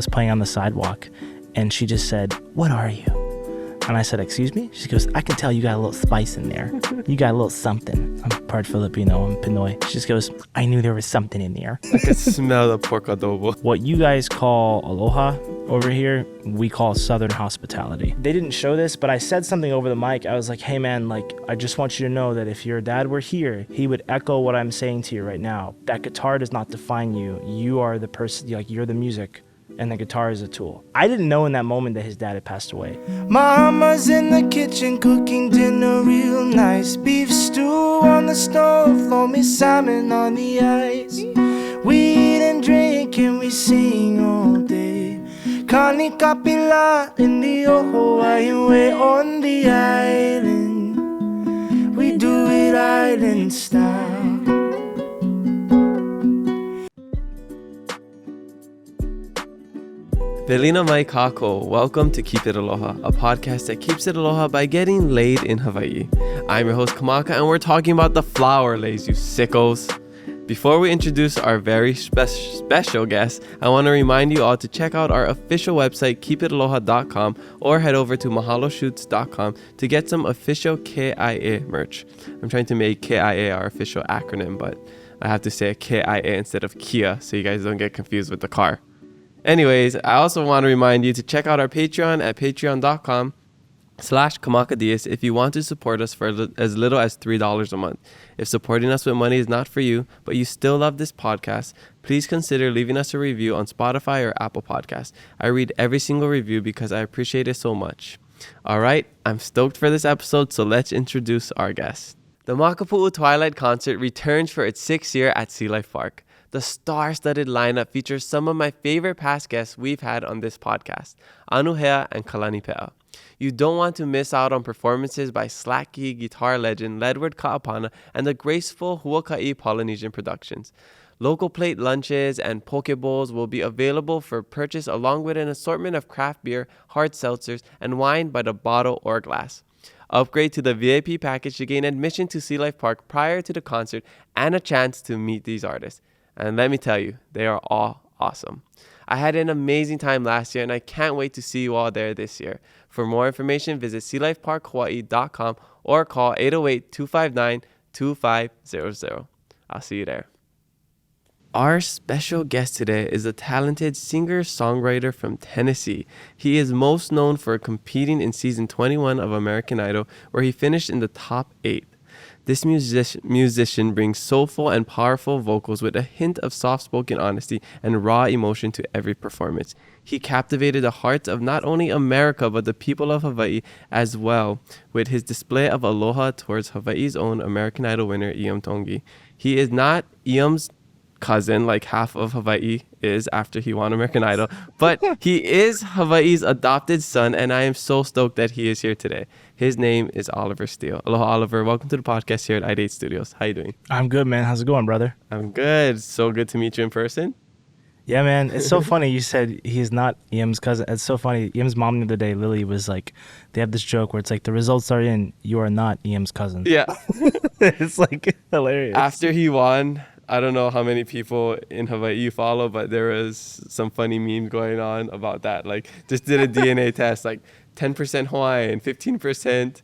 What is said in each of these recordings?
was playing on the sidewalk, and she just said, "What are you?" And I said, "Excuse me?" She goes, "I can tell you got a little spice in there. You got a little something." I'm part Filipino, I'm Pinoy. She just goes, "I knew there was something in there." I could smell the pork adobo. What you guys call aloha over here, we call Southern hospitality. They didn't show this, but I said something over the mic. I was like, "Hey man, like, I just want you to know that if your dad were here, he would echo what I'm saying to you right now. That guitar does not define you. You are the person, like, you're the music. And the guitar is a tool." I didn't know in that moment that his dad had passed away. Mama's in the kitchen cooking dinner real nice. Beef stew on the stove, throw me salmon on the ice. We eat and drink and we sing all day. Kani kapila in the Hawai'i way on the island. We do it island style. Velina mai kako. Welcome to Keep It Aloha, a podcast that keeps it aloha by getting laid in Hawaii. I'm your host Kamaka, and we're talking about the flower lays, you sickos. Before we introduce our very special guest, I want to remind you all to check out our official website, keepitaloha.com, or head over to mahaloshoots.com to get some official KIA merch. I'm trying to make KIA our official acronym, but I have to say KIA instead of Kia so you guys don't get confused with the car. Anyways, I also want to remind you to check out our Patreon at patreon.com/kamakadias if you want to support us for as little as $3 a month. If supporting us with money is not for you, but you still love this podcast, please consider leaving us a review on Spotify or Apple Podcasts. I read every single review because I appreciate it so much. All right, I'm stoked for this episode, so let's introduce our guest. The Makapu'u Twilight Concert returns for its 6th year at Sea Life Park. The star-studded lineup features some of my favorite past guests we've had on this podcast, Anuhea and Kalani'Pe'a. You don't want to miss out on performances by slacky guitar legend Ledward Ka'apana and the graceful Huaka'i Polynesian Productions. Local plate lunches and poke bowls will be available for purchase along with an assortment of craft beer, hard seltzers, and wine by the bottle or glass. Upgrade to the VIP package to gain admission to Sea Life Park prior to the concert and a chance to meet these artists. And let me tell you, they are all awesome. I had an amazing time last year, and I can't wait to see you all there this year. For more information, visit sealifeparkhawaii.com or call 808-259-2500. I'll see you there. Our special guest today is a talented singer-songwriter from Tennessee. He is most known for competing in season 21 of American Idol, where he finished in the top 8. This musician brings soulful and powerful vocals with a hint of soft-spoken honesty and raw emotion to every performance. He captivated the hearts of not only America but the people of Hawaii as well with his display of aloha towards Hawaii's own American Idol winner, Iam Tongi. He is not Iam's cousin like half of Hawaii is after he won American Idol, but he is Hawaii's adopted son, and I am so stoked that he is here today. His name is Oliver Steele. Aloha, Oliver. Welcome to the podcast here at i8 Studios. How you doing? I'm good, man. How's it going, brother? I'm good. So good to meet you in person. Yeah, man. It's so funny you said he's not Iam's cousin. It's so funny. Iam's mom the other day, Lily, was like, they have this joke where it's like, the results are in, you are not Iam's cousin. Yeah. It's like hilarious. After he won, I don't know how many people in Hawaii you follow, but there was some funny memes going on about that. Like, just did a DNA test, like 10% Hawaiian, 15%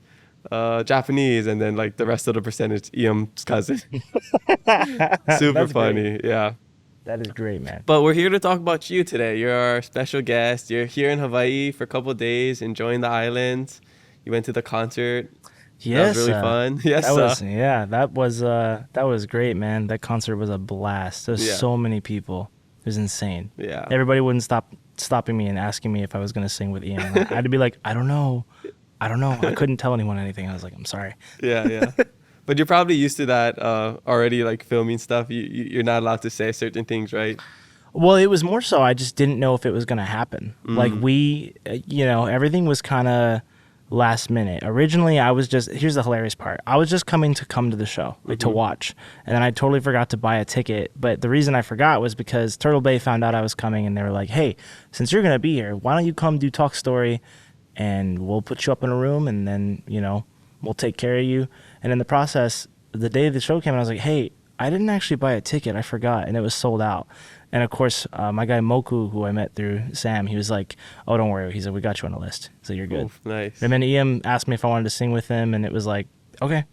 Japanese, and then like the rest of the percentage Iam's cousin. Super That's funny. great. Yeah. That is great, man. But we're here to talk about you today. You're our special guest. You're here in Hawaii for a couple of days, enjoying the islands. You went to the concert. Yes, that was really fun. Yes, that was great, man. That concert was a blast. There's so many people. It was insane. Yeah. Everybody wouldn't stopping me and asking me if I was gonna sing with Ian. I had to be like, I don't know. I couldn't tell anyone anything. I was like, I'm sorry. Yeah. But you're probably used to that already, like filming stuff. You're not allowed to say certain things, right? Well, it was more so I just didn't know if it was gonna happen. Like everything was kind of last minute. Originally, I was just, here's the hilarious part. I was just coming to the show, like to watch. And then I totally forgot to buy a ticket. But the reason I forgot was because Turtle Bay found out I was coming and they were like, hey, since you're going to be here, why don't you come do Talk Story and we'll put you up in a room and then, we'll take care of you. And in the process, the day the show came, I was like, hey, I didn't actually buy a ticket. I forgot. And it was sold out. And of course, my guy Moku, who I met through Sam, he was like, "Oh, don't worry." He said, "We got you on the list, so you're good." Oof, nice. And then Iam asked me if I wanted to sing with him, and it was like, "Okay."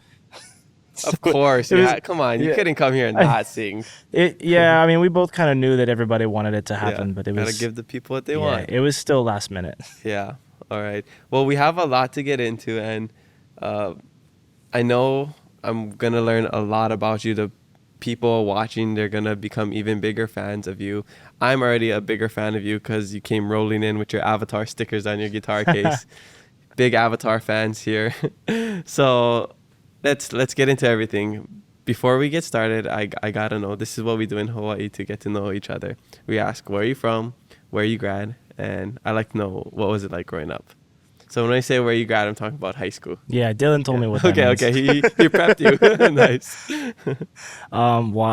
Of course. It was- Come on. You yeah. couldn't come here and not sing. Yeah, I mean, we both kind of knew that everybody wanted it to happen, but it was Gotta give the people what they yeah, want. it was still last minute. Yeah. All right. Well, we have a lot to get into, and I know I'm gonna learn a lot about you. The people watching, they're gonna become even bigger fans of you. I'm already a bigger fan of you because you came rolling in with your Avatar stickers on your guitar case. Big Avatar fans here. So let's get into everything. Before we get started, I gotta know, this is what we do in Hawaii to get to know each other. We ask, where are you from, where you grad, and I like to know, what was it like growing up? So when I say where you grad, I'm talking about high school. Yeah, Dylan told me what that means. Okay, he prepped you. Nice. Well,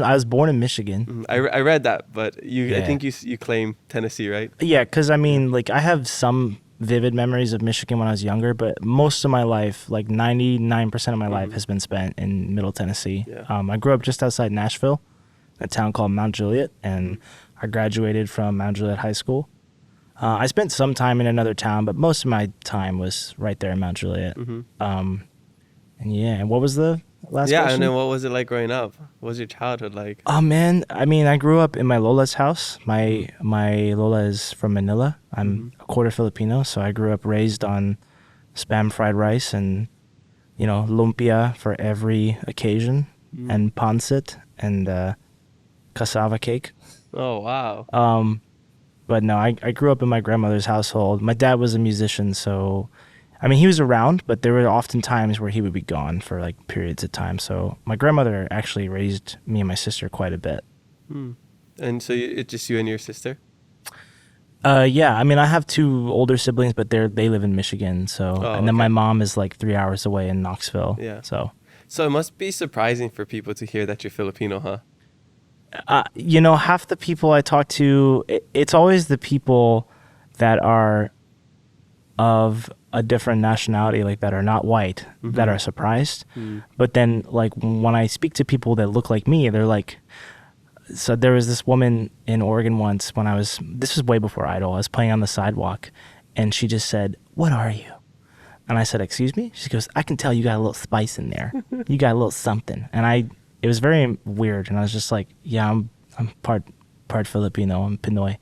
I was born in Michigan. I read that, but I Yeah. think you claim Tennessee, right? Yeah, because I mean, like, I have some vivid memories of Michigan when I was younger, but most of my life, like 99% of my life, has been spent in Middle Tennessee. Yeah. I grew up just outside Nashville, a town called Mount Juliet, and I graduated from Mount Juliet High School. I spent some time in another town, but most of my time was right there in Mount Juliet. And yeah, and what was the last Yeah, question? and then what was it like growing up? What was your childhood like? Oh man, I mean, I grew up in my Lola's house. My Lola is from Manila. I'm a quarter Filipino, so I grew up raised on Spam fried rice and, you know, lumpia for every occasion, and pancit and cassava cake. Oh, wow. But no, I grew up in my grandmother's household. My dad was a musician, so I mean, he was around, but there were often times where he would be gone for like periods of time. So my grandmother actually raised me and my sister quite a bit. And so it's just you and your sister? Yeah, I mean, I have two older siblings, but they live in Michigan. So, Oh, and then okay. my mom is like 3 hours away in Knoxville. Yeah. So, So it must be surprising for people to hear that you're Filipino, huh? you know, half the people I talk to, it's always the people that are of a different nationality, like that are not white, that are surprised. But then, like, when I speak to people that look like me, they're like, so there was this woman in Oregon once when this was way before Idol. I was playing on the sidewalk and she just said, "What are you?" And I said, "Excuse me?" She goes, "I can tell you got a little spice in there. You got a little something." And it was very weird. And I was just like, "Yeah, I'm part Filipino. I'm Pinoy."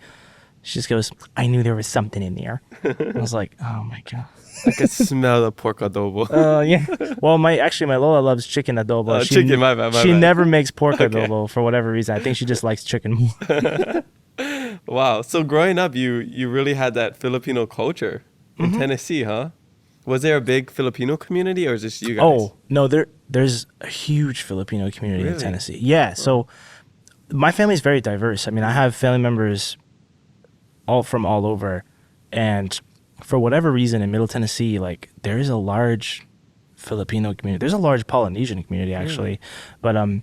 She just goes, "I knew there was something in there." I was like, "Oh my God." I could smell the pork adobo. Yeah. Well, my Lola loves chicken adobo. Chicken, my bad. She never makes pork adobo for whatever reason. I think she just likes chicken more. Wow. So growing up, you really had that Filipino culture in Tennessee, huh? Was there a big Filipino community, or is this you guys? Oh, no, there's a huge Filipino community in Really? Tennessee. Yeah, so my family is very diverse. I mean, I have family members all over, and for whatever reason in Middle Tennessee, like, there is a large Filipino community. There's a large Polynesian community actually. But I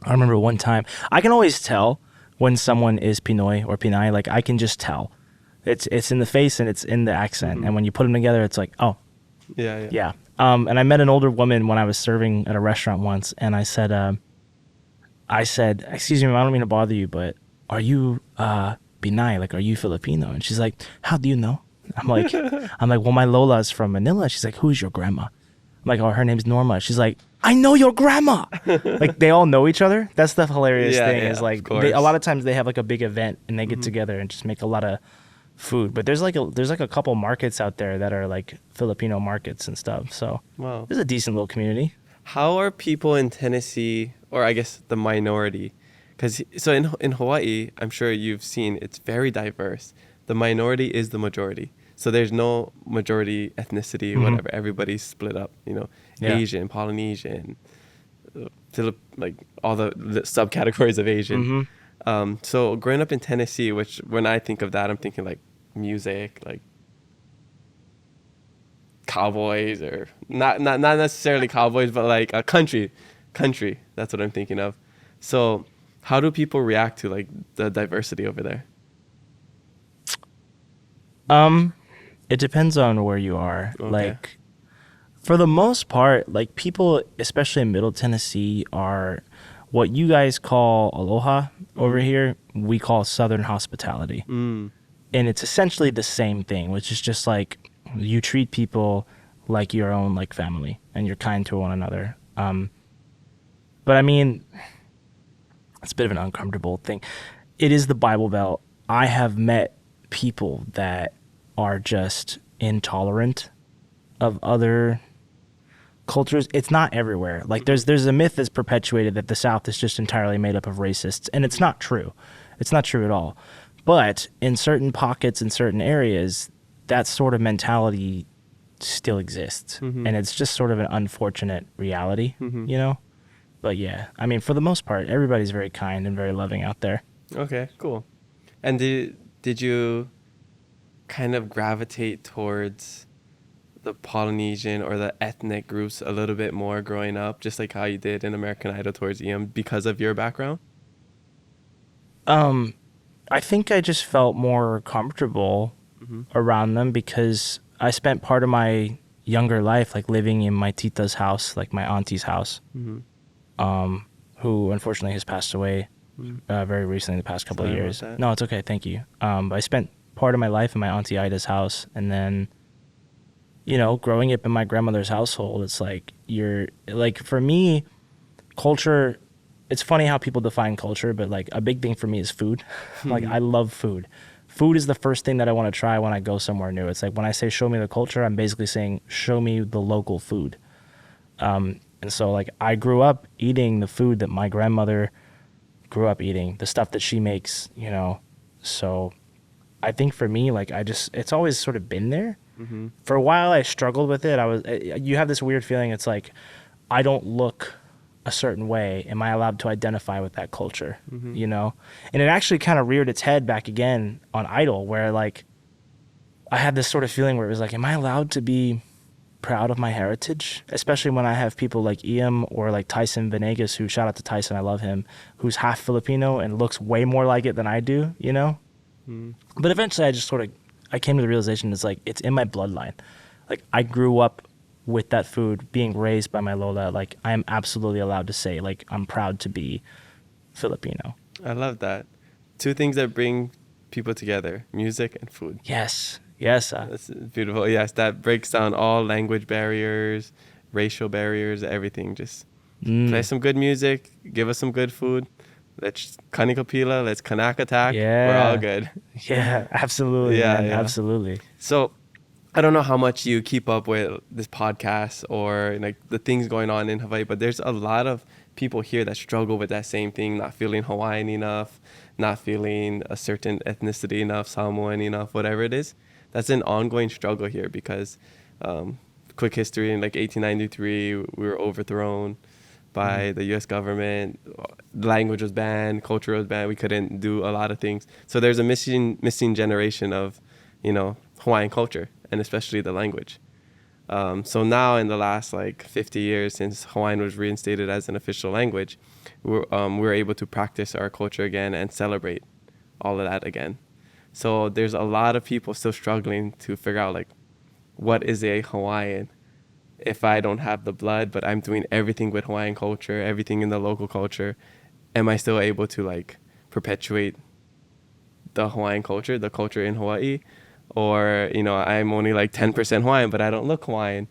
remember one time, I can always tell when someone is Pinoy or Pinay. Like, I can just tell. It's in the face and it's in the accent, and when you put them together, it's like, oh, Yeah. yeah. And I met an older woman when I was serving at a restaurant once, and I said, "Excuse me, I don't mean to bother you, but are you Pinay? Like, are you Filipino?" And she's like, "How do you know?" I'm like, "Well, my Lola's from Manila." She's like, "Who's your grandma?" I'm like, "Oh, her name's Norma." She's like, "I know your grandma." Like, they all know each other. That's the hilarious thing. Is of like, course. a lot of times they have like a big event and they get together and just make a lot of food. But there's like a couple markets out there that are like Filipino markets and stuff. So Wow. there's a decent little community. How are people in Tennessee, or I guess the minority? Because so in Hawaii, I'm sure you've seen it's very diverse. The minority is the majority. So there's no majority ethnicity, whatever. Everybody's split up. You know, Yeah. Asian, Polynesian, like all the subcategories of Asian. So growing up in Tennessee, which when I think of that, I'm thinking like music, like cowboys, or not necessarily cowboys, but like a country. That's what I'm thinking of. So how do people react to like the diversity over there? It depends on where you are. Okay. Like, for the most part, like, people, especially in Middle Tennessee, are what you guys call aloha over here, we call Southern hospitality. Mm. And it's essentially the same thing, which is just like you treat people like your own like family and you're kind to one another. But I mean, it's a bit of an uncomfortable thing. It is the Bible Belt. I have met people that are just intolerant of other cultures. It's not everywhere. Like there's a myth that's perpetuated that the South is just entirely made up of racists, and it's not true. It's not true at all. But in certain pockets, in certain areas, that sort of mentality still exists. And it's just sort of an unfortunate reality, you know? But yeah, I mean, for the most part, everybody's very kind and very loving out there. Okay, cool. And did you kind of gravitate towards the Polynesian or the ethnic groups a little bit more growing up, just like how you did in American Idol towards Iam because of your background? I think I just felt more comfortable around them because I spent part of my younger life like living in my tita's house, like my auntie's house, who unfortunately has passed away very recently, the past couple of years. No, it's okay, thank you. But I spent part of my life in my auntie Ida's house, and then, you know, growing up in my grandmother's household, it's like for me, culture. It's funny how people define culture, but like a big thing for me is food. Like I love food. Food is the first thing that I want to try when I go somewhere new. It's like when I say show me the culture, I'm basically saying show me the local food. And so like I grew up eating the food that my grandmother grew up eating, the stuff that she makes, you know. So I think for me, like it's always sort of been there. For a while I struggled with it. You have this weird feeling. It's like, I don't look a certain way. Am I allowed to identify with that culture? You know? And it actually kind of reared its head back again on Idol, where like I had this sort of feeling where it was like, am I allowed to be proud of my heritage? Especially when I have people like Iam or like Tyson Venegas, who, shout out to Tyson, I love him, who's half Filipino and looks way more like it than I do, you know? But eventually I came to the realization it's like, it's in my bloodline. Like I grew up with that food, being raised by my Lola. Like I am absolutely allowed to say, like, I'm proud to be Filipino. I love that. Two things that bring people together: music and food. Yes. That's beautiful. Yes, that breaks down all language barriers, racial barriers, everything. Just play some good music, give us some good food. Let's kanikapila, let's kanakatak. Yeah. We're all good. Yeah, absolutely. Yeah, man, yeah. Absolutely. So I don't know how much you keep up with this podcast or like the things going on in Hawaii, but there's a lot of people here that struggle with that same thing, not feeling Hawaiian enough, not feeling a certain ethnicity enough, Samoan enough, whatever it is. That's an ongoing struggle here because, quick history, in like 1893, we were overthrown by the U.S. government. Language was banned, culture was banned. We couldn't do a lot of things. So there's a missing generation of, you know, Hawaiian culture, and especially the language. So now in the last like 50 years since Hawaiian was reinstated as an official language, we're able to practice our culture again and celebrate all of that again. So there's a lot of people still struggling to figure out like, what is a Hawaiian if I don't have the blood, but I'm doing everything with Hawaiian culture, everything in the local culture. Am I still able to like perpetuate the Hawaiian culture, the culture in Hawaii? Or, you know, I'm only like 10% Hawaiian, but I don't look Hawaiian.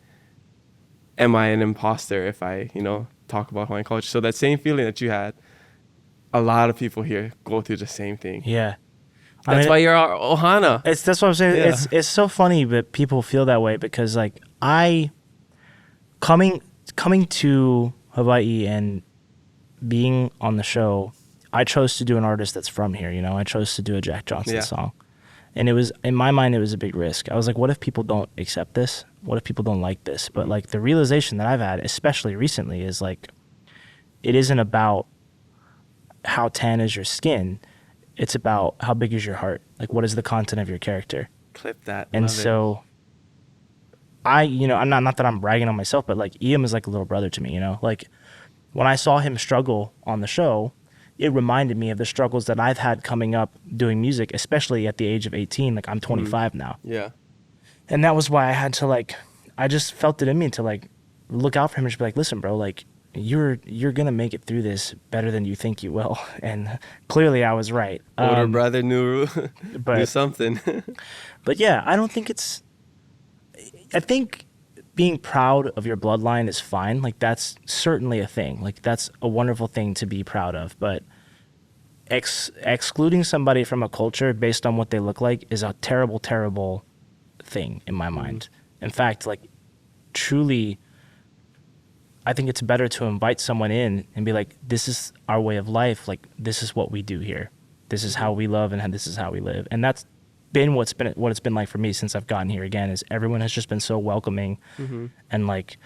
Am I an imposter if I, you know, talk about Hawaiian culture? So that same feeling that you had, a lot of people here go through the same thing. Yeah. That's why you're our ohana. That's what I'm saying. Yeah. It's so funny that people feel that way because like coming to Hawaii and being on the show, I chose to do an artist that's from here, you know. I chose to do a Jack Johnson song. And it was, in my mind, it was a big risk. I was like, what if people don't accept this? What if people don't like this? But like the realization that I've had, especially recently, is like, it isn't about how tan is your skin. It's about how big is your heart. Like, what is the content of your character? Clip that. And Love so you know, I'm not that I'm bragging on myself, but like Iam is like a little brother to me, you know? Like when I saw him struggle on the show, it reminded me of the struggles that I've had coming up doing music, especially at the age of 18. Like I'm 25 now. Yeah. And that was why I had to like, I just felt it in me to like look out for him and just be like, listen, bro, like you're gonna make it through this better than you think you will. And clearly I was right. Older brother knew but something. but yeah, I think being proud of your bloodline is fine. Like, that's certainly a thing. Like, that's a wonderful thing to be proud of. But excluding somebody from a culture based on what they look like is a terrible, terrible thing in my mind. In fact, like, truly, I think it's better to invite someone in and be like, this is our way of life. Like, this is what we do here. This is how we love and this is how we live. And that's been what it's been like for me since I've gotten here again, is everyone has just been so welcoming and like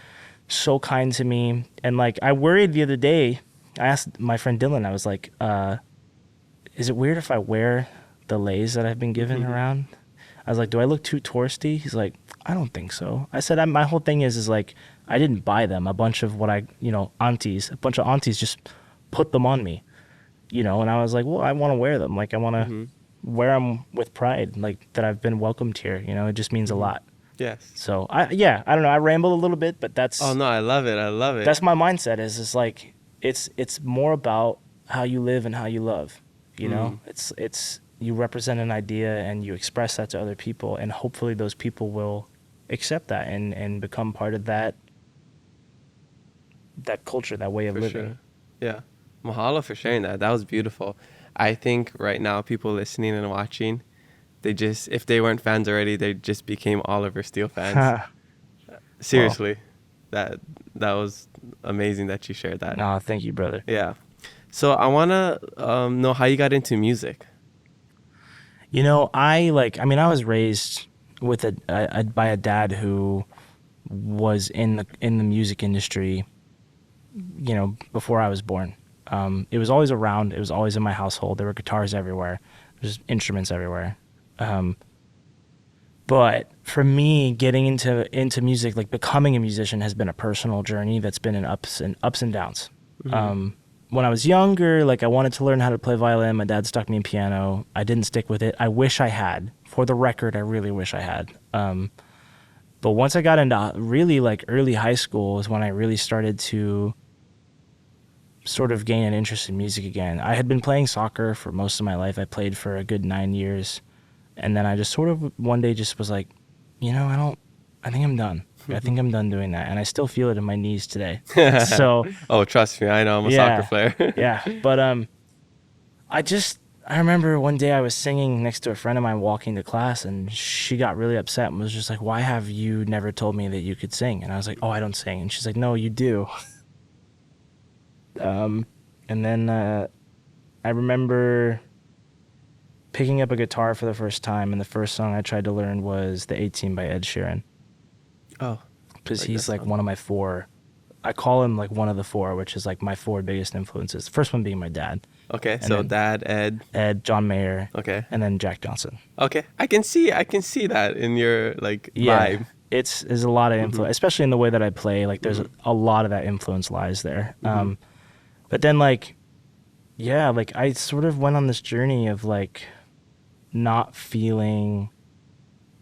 so kind to me. And like, I worried the other day, I asked my friend Dylan, I was like, is it weird if I wear the leis that I've been given around? I was like, do I look too touristy? He's like, I don't think so. I said, my whole thing is like, I didn't buy them. A bunch of a bunch of aunties just put them on me, and I was like, well, I want to wear them. Like, I want to wear them with pride, like that I've been welcomed here. It just means a lot. Yes. So I don't know. I ramble a little bit, but that's. Oh no, I love it. I love it. That's my mindset. Is like, it's more about how you live and how you love. It's you represent an idea and you express that to other people, and hopefully those people will accept that and become part of that culture, that way of living. Sure. Yeah. Mahalo for sharing that. That was beautiful. I think right now people listening and watching, if they weren't fans already, they just became Oliver Steele fans. Seriously. Well, that was amazing that you shared that. No, thank you, brother. Yeah. So I want to know how you got into music. I was raised with by a dad who was in the music industry, before I was born. It was always around. It was always in my household. There were guitars everywhere. There's instruments everywhere. But for me, getting into music, like becoming a musician, has been a personal journey that's been in ups and downs. When I was younger, like, I wanted to learn how to play violin. My dad stuck me in piano. I didn't stick with it. I wish I had. For the record, I really wish I had. But once I got into really like early high school is when I really started to sort of gain an interest in music again. I had been playing soccer for most of my life. I played for a good 9 years. And then I just sort of one day just was like, I think I'm done. I think I'm done doing that. And I still feel it in my knees today. So. Oh, trust me. I know. I'm a soccer player. Yeah. But I remember one day I was singing next to a friend of mine walking to class, and she got really upset and was just like, why have you never told me that you could sing? And I was like, oh, I don't sing. And she's like, no, you do. And then I remember picking up a guitar for the first time, and the first song I tried to learn was The 18 by Ed Sheeran. Oh. Because he's like one of my four. I call him like one of the four, which is like my four biggest influences. The first one being my dad. Okay, so Dad, Ed, John Mayer. Okay. And then Jack Johnson. Okay, I can see that in your vibe. It's a lot of influence, especially in the way that I play. Like, there's a lot of that influence lies there. But then I sort of went on this journey of like not feeling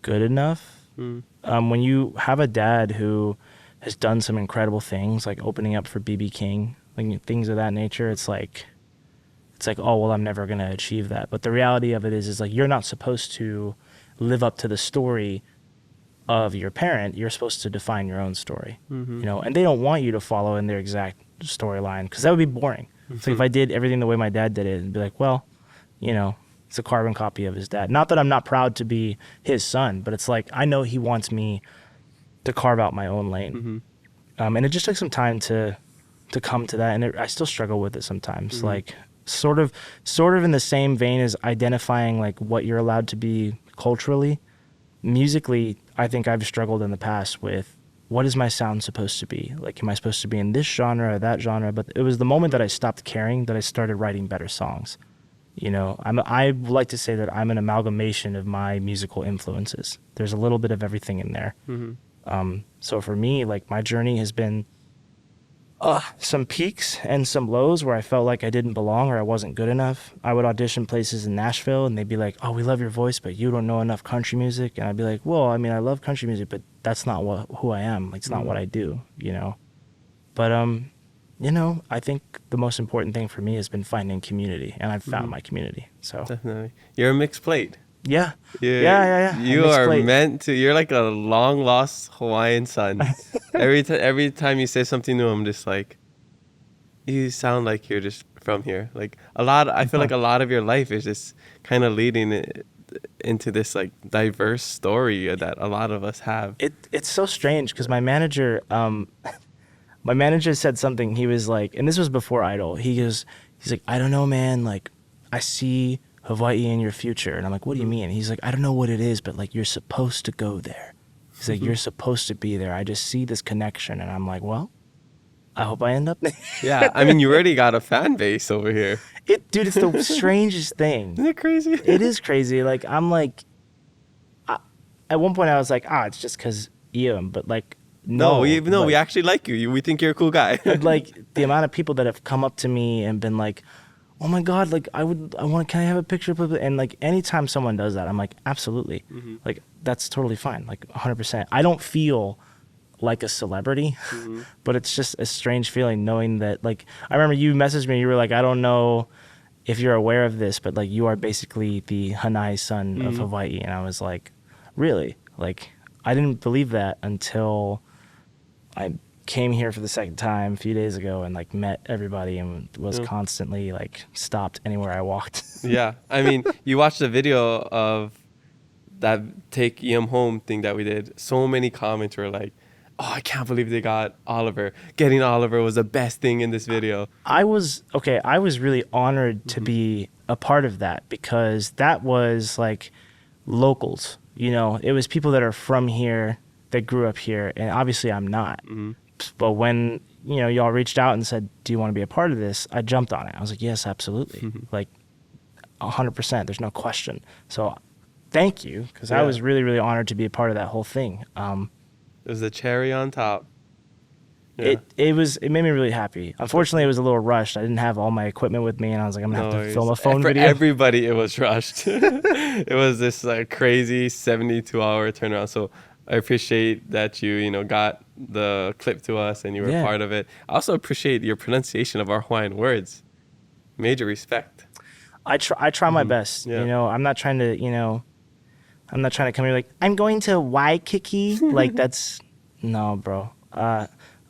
good enough. When you have a dad who has done some incredible things, like opening up for B.B. King, like things of that nature, it's like, oh, well, I'm never going to achieve that. But the reality of it is like, you're not supposed to live up to the story of your parent. You're supposed to define your own story, and they don't want you to follow in their exact storyline, because that would be boring. So if I did everything the way my dad did it, it'd be like, well, it's a carbon copy of his dad. Not that I'm not proud to be his son, but it's like, I know he wants me to carve out my own lane. And it just took some time to come to that. And I still struggle with it sometimes. Like sort of in the same vein as identifying like what you're allowed to be culturally, musically, I think I've struggled in the past with, what is my sound supposed to be? Like, am I supposed to be in this genre or that genre? But it was the moment that I stopped caring that I started writing better songs. I like to say that I'm an amalgamation of my musical influences. There's a little bit of everything in there. So for me, like, my journey has been some peaks and some lows where I felt like I didn't belong or I wasn't good enough. I would audition places in Nashville and they'd be like, oh, we love your voice, but you don't know enough country music. And I'd be like, well, I mean, I love country music, but that's not who I am. Like, it's not what I do, But I think the most important thing for me has been finding community, and I've found my community. So Definitely. You're a mixed plate. yeah, You, yeah. You are meant to. You're like a long lost Hawaiian son. Every time you say something new, I'm just like, you sound like you're just from here. Like I feel like a lot of your life is just kind of leading it into this like diverse story that a lot of us have. It's so strange because my manager said something. He was like, and this was before Idol. He's like, I don't know, man. Like, I see Hawaii in your future. And I'm like, what do you mean? He's like, I don't know what it is, but like, you're supposed to go there. He's like, you're supposed to be there. I just see this connection. And I'm like, well, I hope I end up there. Yeah, I mean, you already got a fan base over here. Dude, it's the strangest thing. Isn't it crazy? It is crazy. Like, I'm like, at one point I was like, it's just because Iam, but like, no, we actually like you. We think you're a cool guy. Like the amount of people that have come up to me and been like, oh my God, like can I have a picture? And like anytime someone does that, I'm like, absolutely. Like that's totally fine. Like 100%. I don't feel like a celebrity, but it's just a strange feeling knowing that, like, I remember you messaged me, you were like, I don't know if you're aware of this, but like you are basically the hānai son of Hawaii. And I was like, really? Like, I didn't believe that until I came here for the second time a few days ago and like met everybody and was constantly like stopped anywhere I walked. Yeah. I mean, you watched the video of that Take Iam Home thing that we did. So many comments were like, oh, I can't believe they got Oliver. Getting Oliver was the best thing in this video. I was really honored to be a part of that because that was like locals, it was people that are from here that grew up here, and obviously I'm not. But when y'all reached out and said, do you want to be a part of this, I jumped on it. I was like, yes, absolutely. Like 100%, there's no question. So thank you, because I was really, really honored to be a part of that whole thing. It was the cherry on top. Yeah. It made me really happy. Unfortunately, it was a little rushed. I didn't have all my equipment with me, and I was like, I'm gonna have to film a phone video. For everybody, it was rushed. It was this like crazy 72-hour turnaround. So I appreciate that you got the clip to us and you were part of it. I also appreciate your pronunciation of our Hawaiian words. Major respect. I try my best. Yeah. I'm not trying to come here like, I'm going to Waikiki. Like no, bro.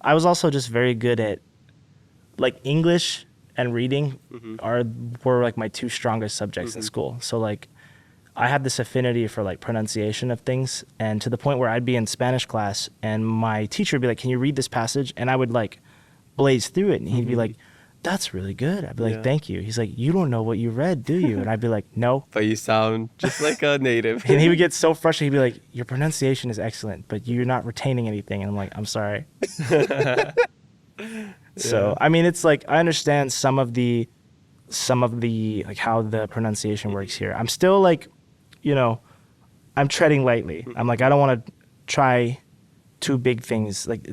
I was also just very good at like English and reading were like my two strongest subjects in school. So like I had this affinity for like pronunciation of things, and to the point where I'd be in Spanish class and my teacher would be like, can you read this passage? And I would like blaze through it, and he'd be like, that's really good. I'd be like, thank you. He's like, you don't know what you read, do you? And I'd be like, no. But you sound just like a native. And he would get so frustrated. He'd be like, your pronunciation is excellent, but you're not retaining anything. And I'm like, I'm sorry. So, I mean, it's like, I understand some of the like how the pronunciation works here. I'm still like, I'm treading lightly. I'm like, I don't want to try too big things, like,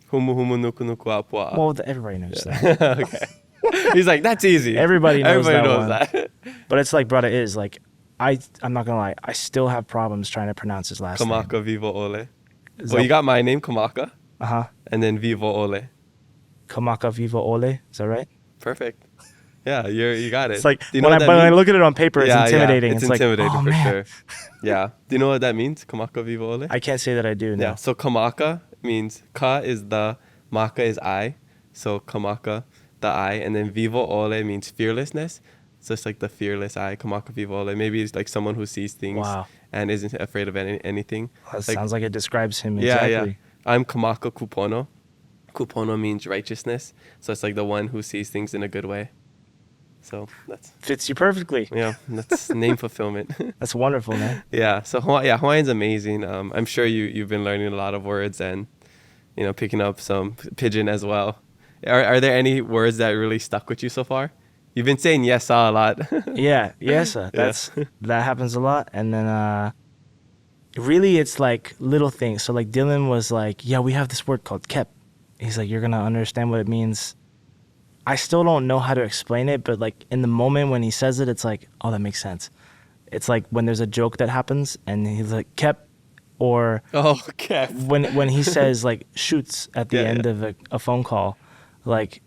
Humu humu nuku nuku apua. Well, everybody knows that. Okay. He's like, that's easy. Everybody knows that. But it's like, brother, is like, I'm not gonna lie, I still have problems trying to pronounce his last name. Kamaka Vivo Ole. Well, you got my name, Kamaka. And then Vivo Ole. Kamaka Vivo Ole. Is that right? Perfect. Yeah, you got it. It's like, when I look at it on paper, it's intimidating. It's intimidating like, oh, for man. sure. Yeah. Do you know what that means? Kamaka Vivo Ole? I can't say that I do. No. Yeah. So Kamaka means ka is the, maka is I. So Kamaka, the I. And then Vivo Ole means fearlessness. So it's like the fearless I, Kamaka Vivo Ole. Maybe it's like someone who sees things and isn't afraid of anything. That sounds like it describes him exactly. Yeah. I'm Kamaka Kupono. Kupono means righteousness. So it's like the one who sees things in a good way. So that's fits you perfectly. Yeah, that's name fulfillment. That's wonderful, man. Yeah. So Hawaiian's amazing. I'm sure you've been learning a lot of words and picking up some pidgin as well. Are there any words that really stuck with you so far? You've been saying yes a lot. Yeah, yes. That happens a lot. And then really it's like little things. So like Dylan was like, yeah, we have this word called kep. He's like, you're gonna understand what it means. I still don't know how to explain it, but like in the moment when he says it, it's like, oh, that makes sense. It's like when there's a joke that happens and he's like, kep, or kep. when he says like shoots at the end of a phone call, like,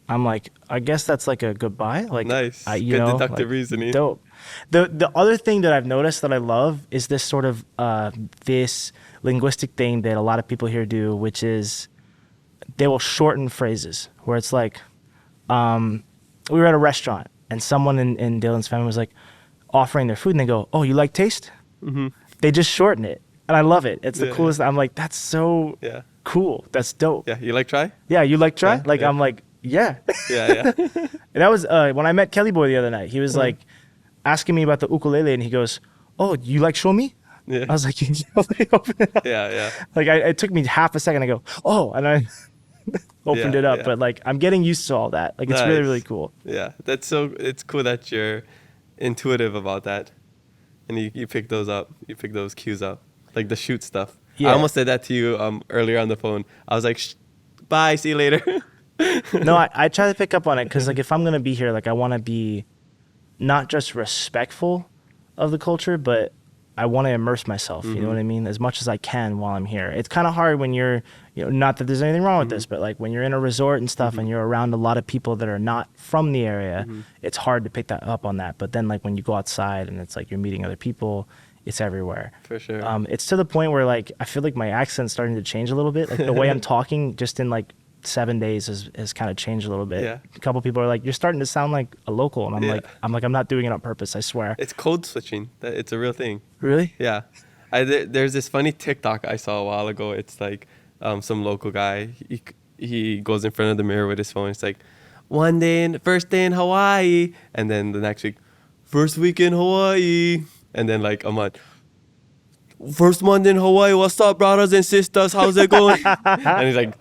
I'm like, I guess that's like a goodbye. Like, Nice. you Good know, deductive like, reasoning. dope. The other thing that I've noticed that I love is this sort of this linguistic thing that a lot of people here do, which is they will shorten phrases where it's like, we were at a restaurant and someone in Dylan's family was like offering their food and they go, "Oh, you like taste?" Mm-hmm. They just shorten it. And I love it. It's the Yeah. coolest. I'm like, that's so Yeah. cool. That's dope. Yeah. You like try? Yeah, you like try? Yeah, Like, yeah. I'm like, yeah. Yeah. Yeah. And that was when I met Kelly Boy the other night. He was like asking me about the ukulele and he goes, "Oh, you like show me?" Yeah. I was like, "Let me open it up." Yeah. Yeah. Like, it took me half a second. I go, "Oh," and I opened Yeah, it up. yeah. But like, I'm getting used to all that. Like, it's really, Nice. really cool. Yeah. It's cool that you're intuitive about that. And you pick those up. You pick those cues up. Like the shoot stuff. Yeah. I almost said that to you earlier on the phone. I was like, bye, see you later. No, I try to pick up on it because like if I'm gonna be here, like I want to be not just respectful of the culture, but I want to immerse myself. You know what I mean? As much as I can while I'm here. It's kind of hard when you're, not that there's anything wrong with this, but like when you're in a resort and stuff and you're around a lot of people that are not from the area, it's hard to pick that up on that. But then like when you go outside and it's like you're meeting other people, it's everywhere. For sure. It's to the point where like I feel like my accent's starting to change a little bit. Like the way I'm talking just in like 7 days has kind of changed a little bit. Yeah. A couple people are like, "You're starting to sound like a local," and I'm Yeah. like, I'm not doing it on purpose. I swear. It's code switching. It's a real thing. Really? Yeah. There's this funny TikTok I saw a while ago. It's like some local guy. He goes in front of the mirror with his phone. It's like, first day in Hawaii. And then the next week, first week in Hawaii. And then like a month, first month in Hawaii. What's up, brothers and sisters? How's it going? And he's like,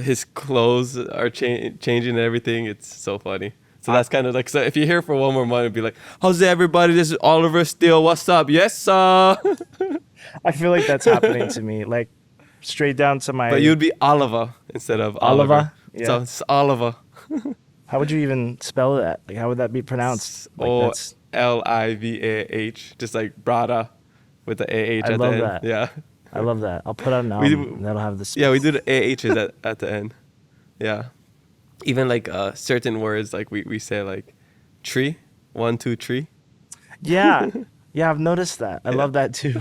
his clothes are changing and everything. It's so funny. So that's kind of like, so if you're here for one more month, it'd be like, how's it, everybody? This is Oliver Steele. What's up? Yes, sir. I feel like that's happening to me. Like straight down to my. But you'd be Oliver instead of Oliver? Oliver. Yeah. So it's Oliver. How would you even spell that? Like, how would that be pronounced? Like, that's. Olivah, just like brada with the AH I at love the end. that. Yeah. I love that. I'll put out an We album do- and that'll have this. Yeah, we do the AHs at the end. Yeah. Even like certain words, like we say like tree, 1, 2, tree. Yeah. Yeah, I've noticed that. I Yeah. love that too.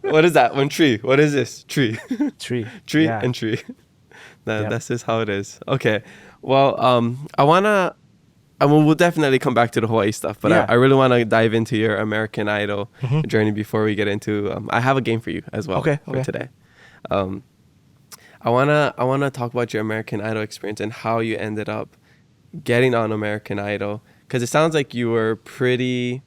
What is that? One tree. What is this? Tree. Tree. Tree Yeah. and tree. Yep. That's just how it is. Okay. Well, we'll definitely come back to the Hawaii stuff, but Yeah. I really want to dive into your American Idol Mhm. journey before we get into. I have a game for you as well Okay, for okay. today. I wanna talk about your American Idol experience and how you ended up getting on American Idol, because it sounds like you were pretty,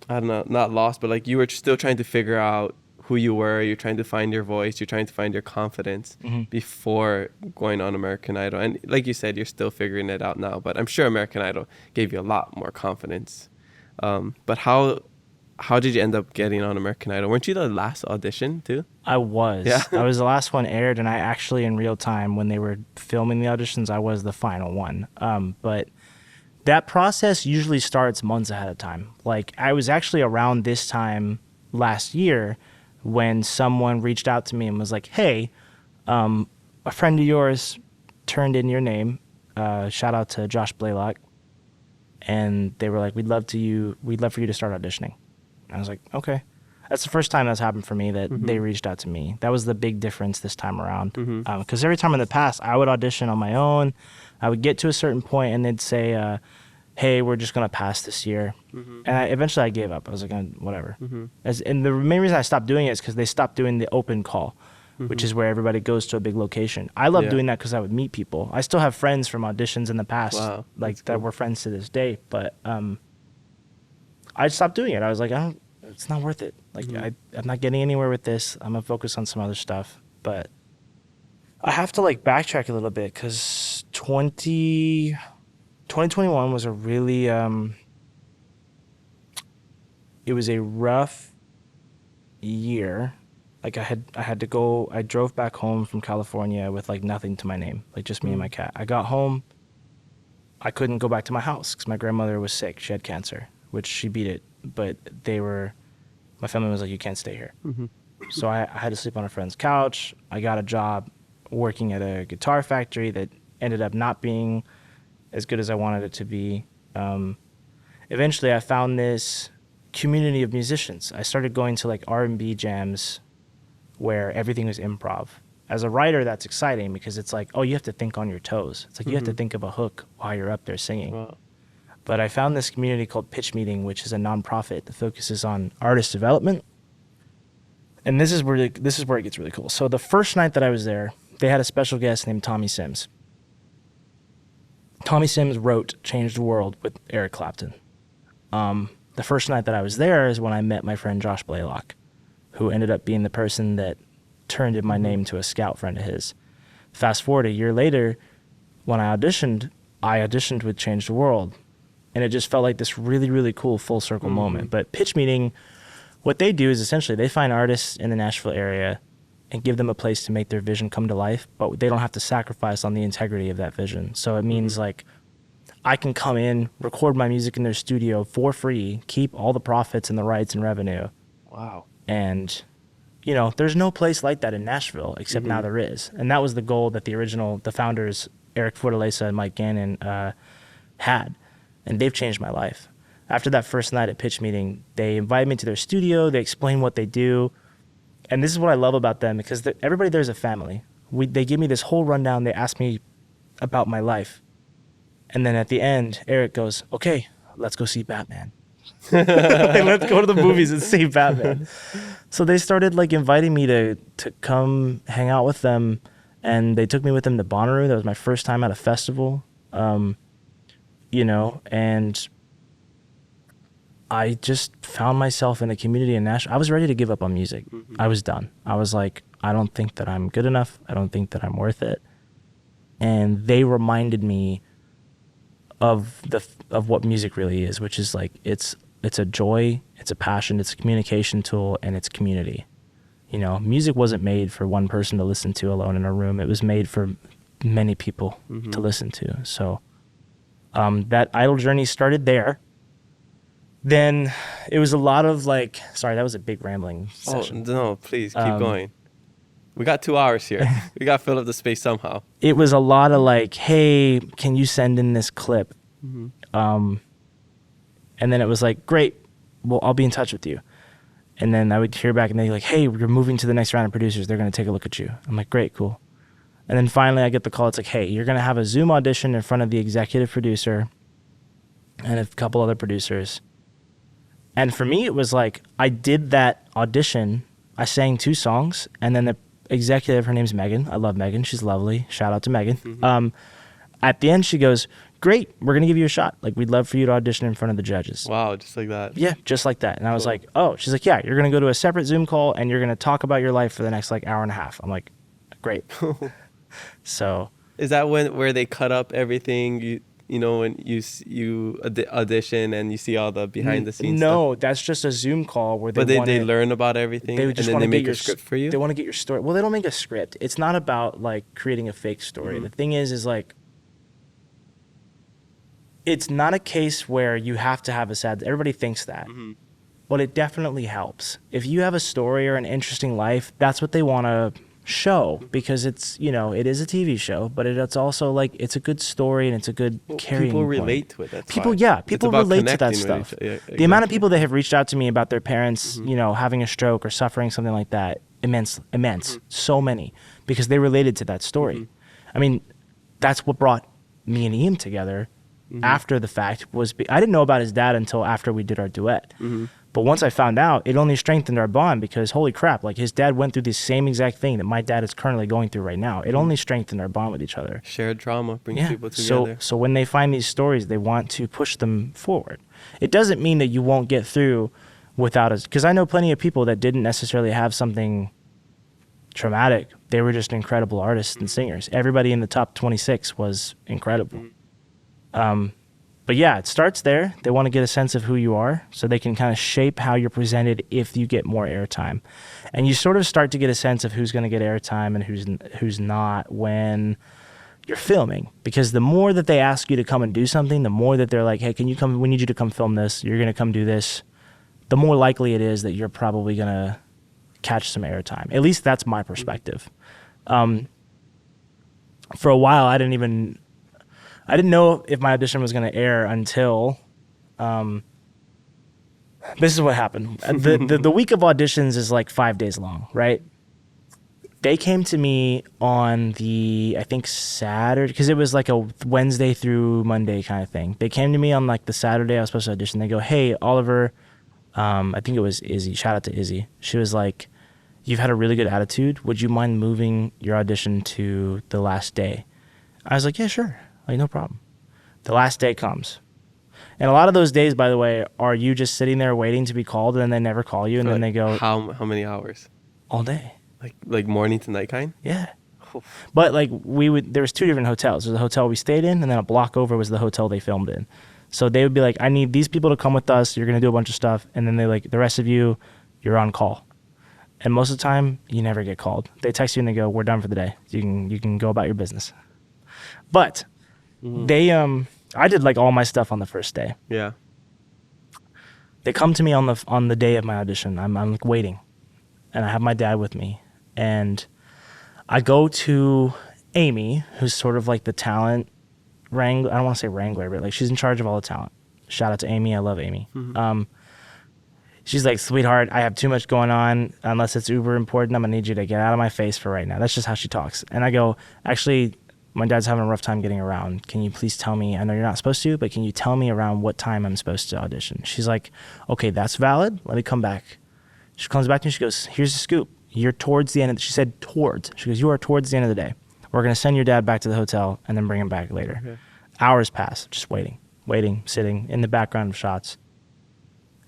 I don't know, not lost, but like you were still trying to figure out who you were. You're trying to find your voice. You're trying to find your confidence Mhm. before going on American Idol. And like you said, you're still figuring it out now. But I'm sure American Idol gave you a lot more confidence. But how did you end up getting on American Idol? Weren't you the last audition too? I was. Yeah. I was the last one aired, and I actually, in real time, when they were filming the auditions, I was the final one. But that process usually starts months ahead of time. Like, I was actually around this time last year when someone reached out to me and was like, "Hey, a friend of yours turned in your name. Shout out to Josh Blaylock." And they were like, we'd love for you to start auditioning. I was like, okay. That's the first time that's happened for me, that they reached out to me. That was the big difference this time around. Because every time in the past, I would audition on my own. I would get to a certain point and they'd say, hey, we're just going to pass this year. And eventually I gave up. I was like, whatever. And the main reason I stopped doing it is because they stopped doing the open call, which is where everybody goes to a big location. I love doing that because I would meet people. I still have friends from auditions in the past, Wow, like that's that cool. were friends to this day. But I stopped doing it. I was like, it's not worth it. Like, I'm not getting anywhere with this. I'm going to focus on some other stuff. But I have to like backtrack a little bit because 2021 was a really, it was a rough year. Like I drove back home from California with like nothing to my name, like just me and my cat. I got home, I couldn't go back to my house because my grandmother was sick. She had cancer, which she beat it, but my family was like, you can't stay here. So I had to sleep on a friend's couch. I got a job working at a guitar factory that ended up not being as good as I wanted it to be. Eventually I found this community of musicians. I started going to like R&B jams where everything was improv. As a writer, that's exciting because it's like, oh, you have to think on your toes. It's like you have to think of a hook while you're up there singing. Wow. But I found this community called Pitch Meeting, which is a nonprofit that focuses on artist development. And this is where it gets really cool. So the first night that I was there, they had a special guest named Tommy Sims. Tommy Sims wrote Change the World with Eric Clapton. The first night that I was there is when I met my friend Josh Blaylock, who ended up being the person that turned in my name to a scout friend of his. Fast forward a year later, when I auditioned with Change the World. And it just felt like this really, really cool full circle moment. But Pitch Meeting, what they do is essentially they find artists in the Nashville area and give them a place to make their vision come to life, but they don't have to sacrifice on the integrity of that vision. So it means like I can come in, record my music in their studio for free, keep all the profits and the rights and revenue. Wow. And, you know, there's no place like that in Nashville, except now there is. And that was the goal that the founders, Eric Fortaleza and Mike Gannon, had. And they've changed my life. After that first night at Pitch Meeting, they invited me to their studio. They explain what they do. And this is what I love about them, because everybody there is a family. They give me this whole rundown. They ask me about my life. And then at the end, Eric goes, okay, let's go see Batman. Like, let's go to the movies and see Batman. So they started like inviting me to come hang out with them. And they took me with them to Bonnaroo. That was my first time at a festival. You know, and I just found myself in a community in Nashville. I was ready to give up on music. I was done. I was like, I don't think that I'm good enough. I don't think that I'm worth it. And they reminded me of what music really is, which is like it's a joy, it's a passion, it's a communication tool, and it's community. You know, music wasn't made for one person to listen to alone in a room. It was made for many people to listen to. So that idol journey started there. Then it was a lot of like, sorry, that was a big rambling session. Oh, no, please keep going. We got 2 hours here. We got to fill up the space somehow. It was a lot of like, hey, can you send in this clip? And then it was like, great, well, I'll be in touch with you. And then I would hear back and they'd be like, hey, you're moving to the next round of producers. They're going to take a look at you. I'm like, great, cool. And then finally I get the call. It's like, hey, you're going to have a Zoom audition in front of the executive producer and a couple other producers. And for me, it was like, I did that audition. I sang 2 songs, and then the executive, her name's Megan. I love Megan. She's lovely. Shout out to Megan. At the end, she goes, great, we're going to give you a shot. Like, we'd love for you to audition in front of the judges. Wow, just like that. Yeah, just like that. And I was like, oh, she's like, yeah, you're going to go to a separate Zoom call, and you're going to talk about your life for the next like hour and a half. I'm like, great. So. Is that where they cut up everything? You know, when you audition and you see all the behind the scenes No, stuff? That's just a Zoom call where they they learn about everything and then they make a script for you? They want to get your story. Well, they don't make a script. It's not about like creating a fake story. The thing is like, it's not a case where you have to have a sad, everybody thinks that. But it definitely helps. If you have a story or an interesting life, that's what they want to show, because it's, you know, it is a TV show, but it's also like, it's a good story and it's a good carrying people point. relate to it. That's people why. Yeah, people relate to that connecting with stuff. exactly. The amount of people that have reached out to me about their parents, you know, having a stroke or suffering something like that, immense. So many, because they related to that story. I mean, that's what brought me and Iam together after the fact. I didn't know about his dad until after we did our duet. But once I found out, it only strengthened our bond, because holy crap, like his dad went through the same exact thing that my dad is currently going through right now. It only strengthened our bond with each other. Shared trauma brings people together. So when they find these stories, they want to push them forward. It doesn't mean that you won't get through without us, because I know plenty of people that didn't necessarily have something traumatic. They were just incredible artists and singers. Everybody in the top 26 was incredible. But yeah, it starts there. They want to get a sense of who you are so they can kind of shape how you're presented if you get more airtime. And you sort of start to get a sense of who's going to get airtime and who's not when you're filming. Because the more that they ask you to come and do something, the more that they're like, hey, can you come? We need you to come film this. You're going to come do this. The more likely it is that you're probably going to catch some airtime. At least that's my perspective. for a while, I didn't know if my audition was going to air until, this is what happened. The week of auditions is like 5 days long, right? They came to me on I think Saturday, because it was like a Wednesday through Monday kind of thing. They came to me on like the Saturday I was supposed to audition. They go, hey, Oliver, I think it was Izzy. Shout out to Izzy. She was like, you've had a really good attitude. Would you mind moving your audition to the last day? I was like, yeah, sure. Like, no problem. The last day comes. And a lot of those days, by the way, are you just sitting there waiting to be called, and then they never call you, and then they go, how many hours? All day. Like morning to night kind? Yeah. But like there was 2 different hotels. There's the hotel we stayed in, and then a block over was the hotel they filmed in. So they would be like, I need these people to come with us. You're going to do a bunch of stuff. And then they like, the rest of you, you're on call. And most of the time, you never get called. They text you and they go, we're done for the day. You can go about your business. But I did like all my stuff on the first day. Yeah. They come to me on the day of my audition. I'm like waiting, and I have my dad with me, and I go to Amy, who's sort of like the talent wrangler. I don't want to say wrangler, but like she's in charge of all the talent. Shout out to Amy. I love Amy. She's like, sweetheart, I have too much going on. Unless it's uber important, I'm gonna need you to get out of my face for right now. That's just how she talks. And I go, actually, my dad's having a rough time getting around. Can you please tell me, I know you're not supposed to, but can you tell me around what time I'm supposed to audition? She's like, okay, that's valid. Let me come back. She comes back to me. She goes, here's the scoop. You're towards the end. She said towards. She goes, you are towards the end of the day. We're going to send your dad back to the hotel and then bring him back later. Okay. Hours pass, just waiting, sitting in the background of shots.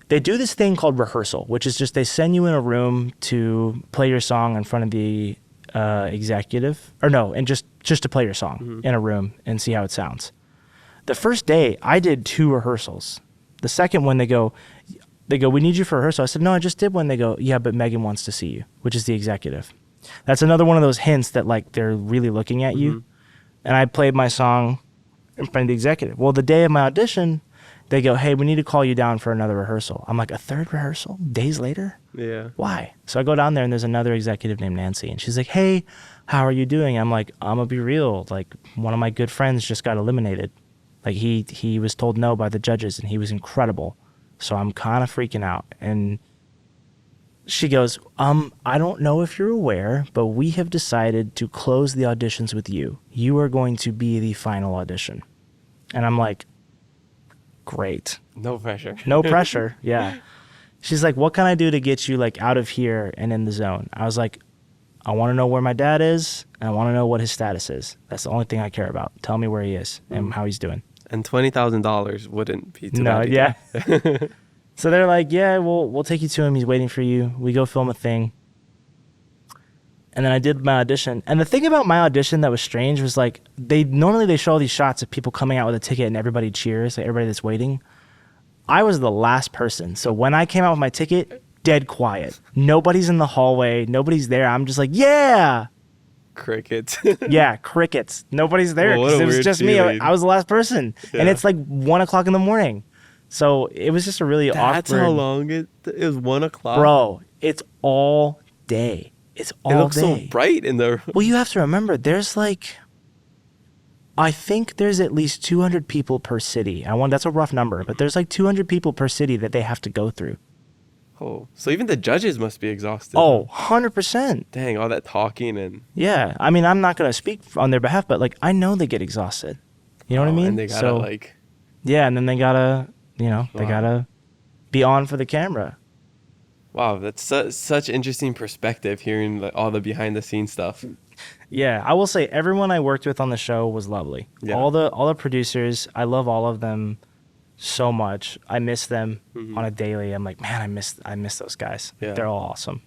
They do this thing called rehearsal, which is just they send you in a room to play your song in front of the executive, or no, and just to play your song in a room and see how it sounds. The first day, I did 2 rehearsals. The second one, they go, we need you for rehearsal. I said, no, I just did one. They go, yeah, but Megan wants to see you, which is the executive. That's another one of those hints that like they're really looking at you. And I played my song in front of the executive. Well, the day of my audition, they go, hey, we need to call you down for another rehearsal. I'm like, a 3rd rehearsal? Days later? Yeah. Why? So I go down there, and there's another executive named Nancy, and she's like, hey, how are you doing? I'm like, I'm gonna be real. Like, one of my good friends just got eliminated. Like, he was told no by the judges, and he was incredible. So I'm kind of freaking out. And she goes, I don't know if you're aware, but we have decided to close the auditions with you. You are going to be the final audition. And I'm like, great. No pressure. No pressure. Yeah. She's like, what can I do to get you like out of here and in the zone? I was like, I want to know where my dad is, and I want to know what his status is. That's the only thing I care about. Tell me where he is and how he's doing. And $20,000 wouldn't be too bad. No, yeah. So they're like, yeah, we'll take you to him. He's waiting for you. We go film a thing. And then I did my audition. And the thing about my audition that was strange was like, normally they show all these shots of people coming out with a ticket and everybody cheers, like everybody that's waiting. I was the last person. So when I came out with my ticket, dead quiet. Nobody's in the hallway. Nobody's there. I'm just like, yeah. Crickets. Yeah, crickets. Nobody's there because it was just feeling. Me. I was the last person. Yeah. And it's like 1 o'clock in the morning. So it was just a really awkward. That's how long it was. 1 o'clock. Bro, it's all day. It's all day. It looks so bright in there. Well, you have to remember, there's like, I think there's at least 200 people per city. That's a rough number, but there's like 200 people per city that they have to go through. Oh, so even the judges must be exhausted. Oh, 100%. Dang, all that talking and... Yeah, I mean, I'm not going to speak on their behalf, but like, I know they get exhausted. You know what I mean? And they gotta like... Yeah, and then they gotta, they gotta be on for the camera. Wow, that's such interesting perspective hearing all the behind the scenes stuff. Yeah, I will say everyone I worked with on the show was lovely. Yeah. All the producers, I love all of them so much. I miss them on a daily. I'm like, man, I miss those guys. Yeah. They're all awesome.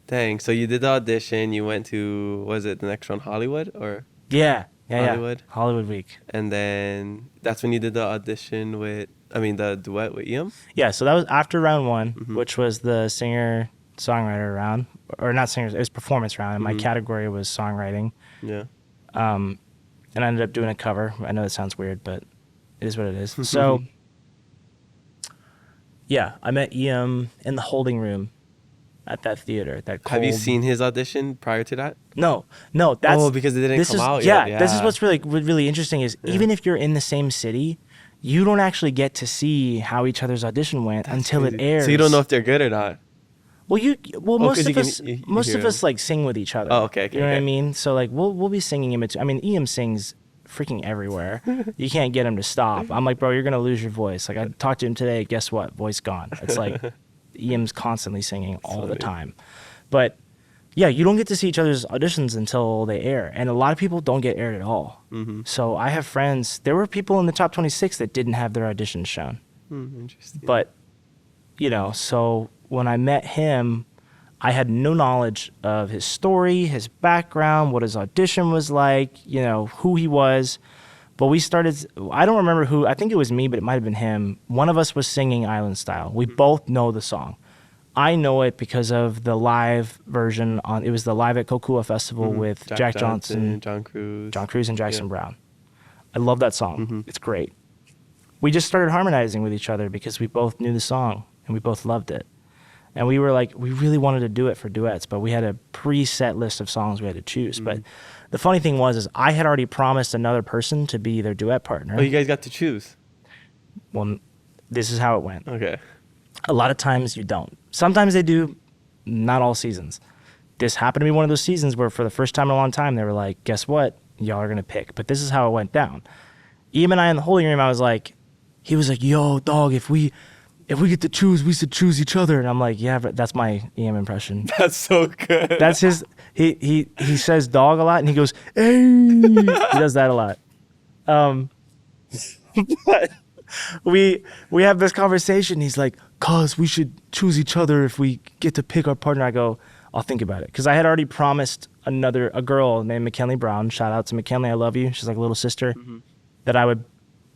Dang, so you did the audition, you went to, was it the next one, Hollywood or? Yeah. Hollywood? Yeah. Hollywood Week. And then that's when you did the audition the duet with Iam? Yeah, so that was after round 1, which was the singer-songwriter round. Or not singer, it was performance round, and my category was songwriting. Yeah. And I ended up doing a cover. I know that sounds weird, but it is what it is. So, yeah, I met Iam in the holding room at that theater. That cold... Have you seen his audition prior to that? No. That's because it didn't come out yet. yet. Yeah, this is what's really interesting is even if you're in the same city, you don't actually get to see how each other's audition went until crazy. it airs. So you don't know if they're good or not. Well, most of us like sing with each other. Oh, okay. You know what I mean? So like we'll be singing in between. I mean, Iam sings freaking everywhere. You can't get him to stop. I'm like, bro, you're gonna lose your voice. Like I talked to him today. Guess what? Voice gone. It's like Iam's constantly singing all the time. But yeah, you don't get to see each other's auditions until they air, and a lot of people don't get aired at all. Mm-hmm. So I have friends. There were people in the top 26 that didn't have their auditions shown. Interesting. But so when I met him, I had no knowledge of his story, his background, what his audition was like, who he was. But we started, I don't remember who, I think it was me, but it might have been him. One of us was singing Island Style. We both know the song. I know it because of the live version it was the Live at Kokua Festival with Jack Johnson, John Cruz, and Jackson Brown. I love that song. It's great. We just started harmonizing with each other because we both knew the song and we both loved it. And we were like, we really wanted to do it for duets, but we had a preset list of songs we had to choose. But the funny thing is I had already promised another person to be their duet partner. Oh, you guys got to choose? Well, this is how it went. Okay. A lot of times you don't. Sometimes they do, not all seasons. This happened to be one of those seasons where for the first time in a long time, they were like, guess what? Y'all are going to pick. But this is how it went down. Iam and I in the holding room, he was like, yo, dog, if we get to choose, we should choose each other. And I'm like, yeah, but that's my Iam impression. That's so good. That's his, he says dog a lot and he goes, hey, he does that a lot. But we have this conversation. He's like, cuz we should choose each other if we get to pick our partner. I go, I'll think about it. Cause I had already promised a girl named McKinley Brown. Shout out to McKinley. I love you. She's like a little sister that I would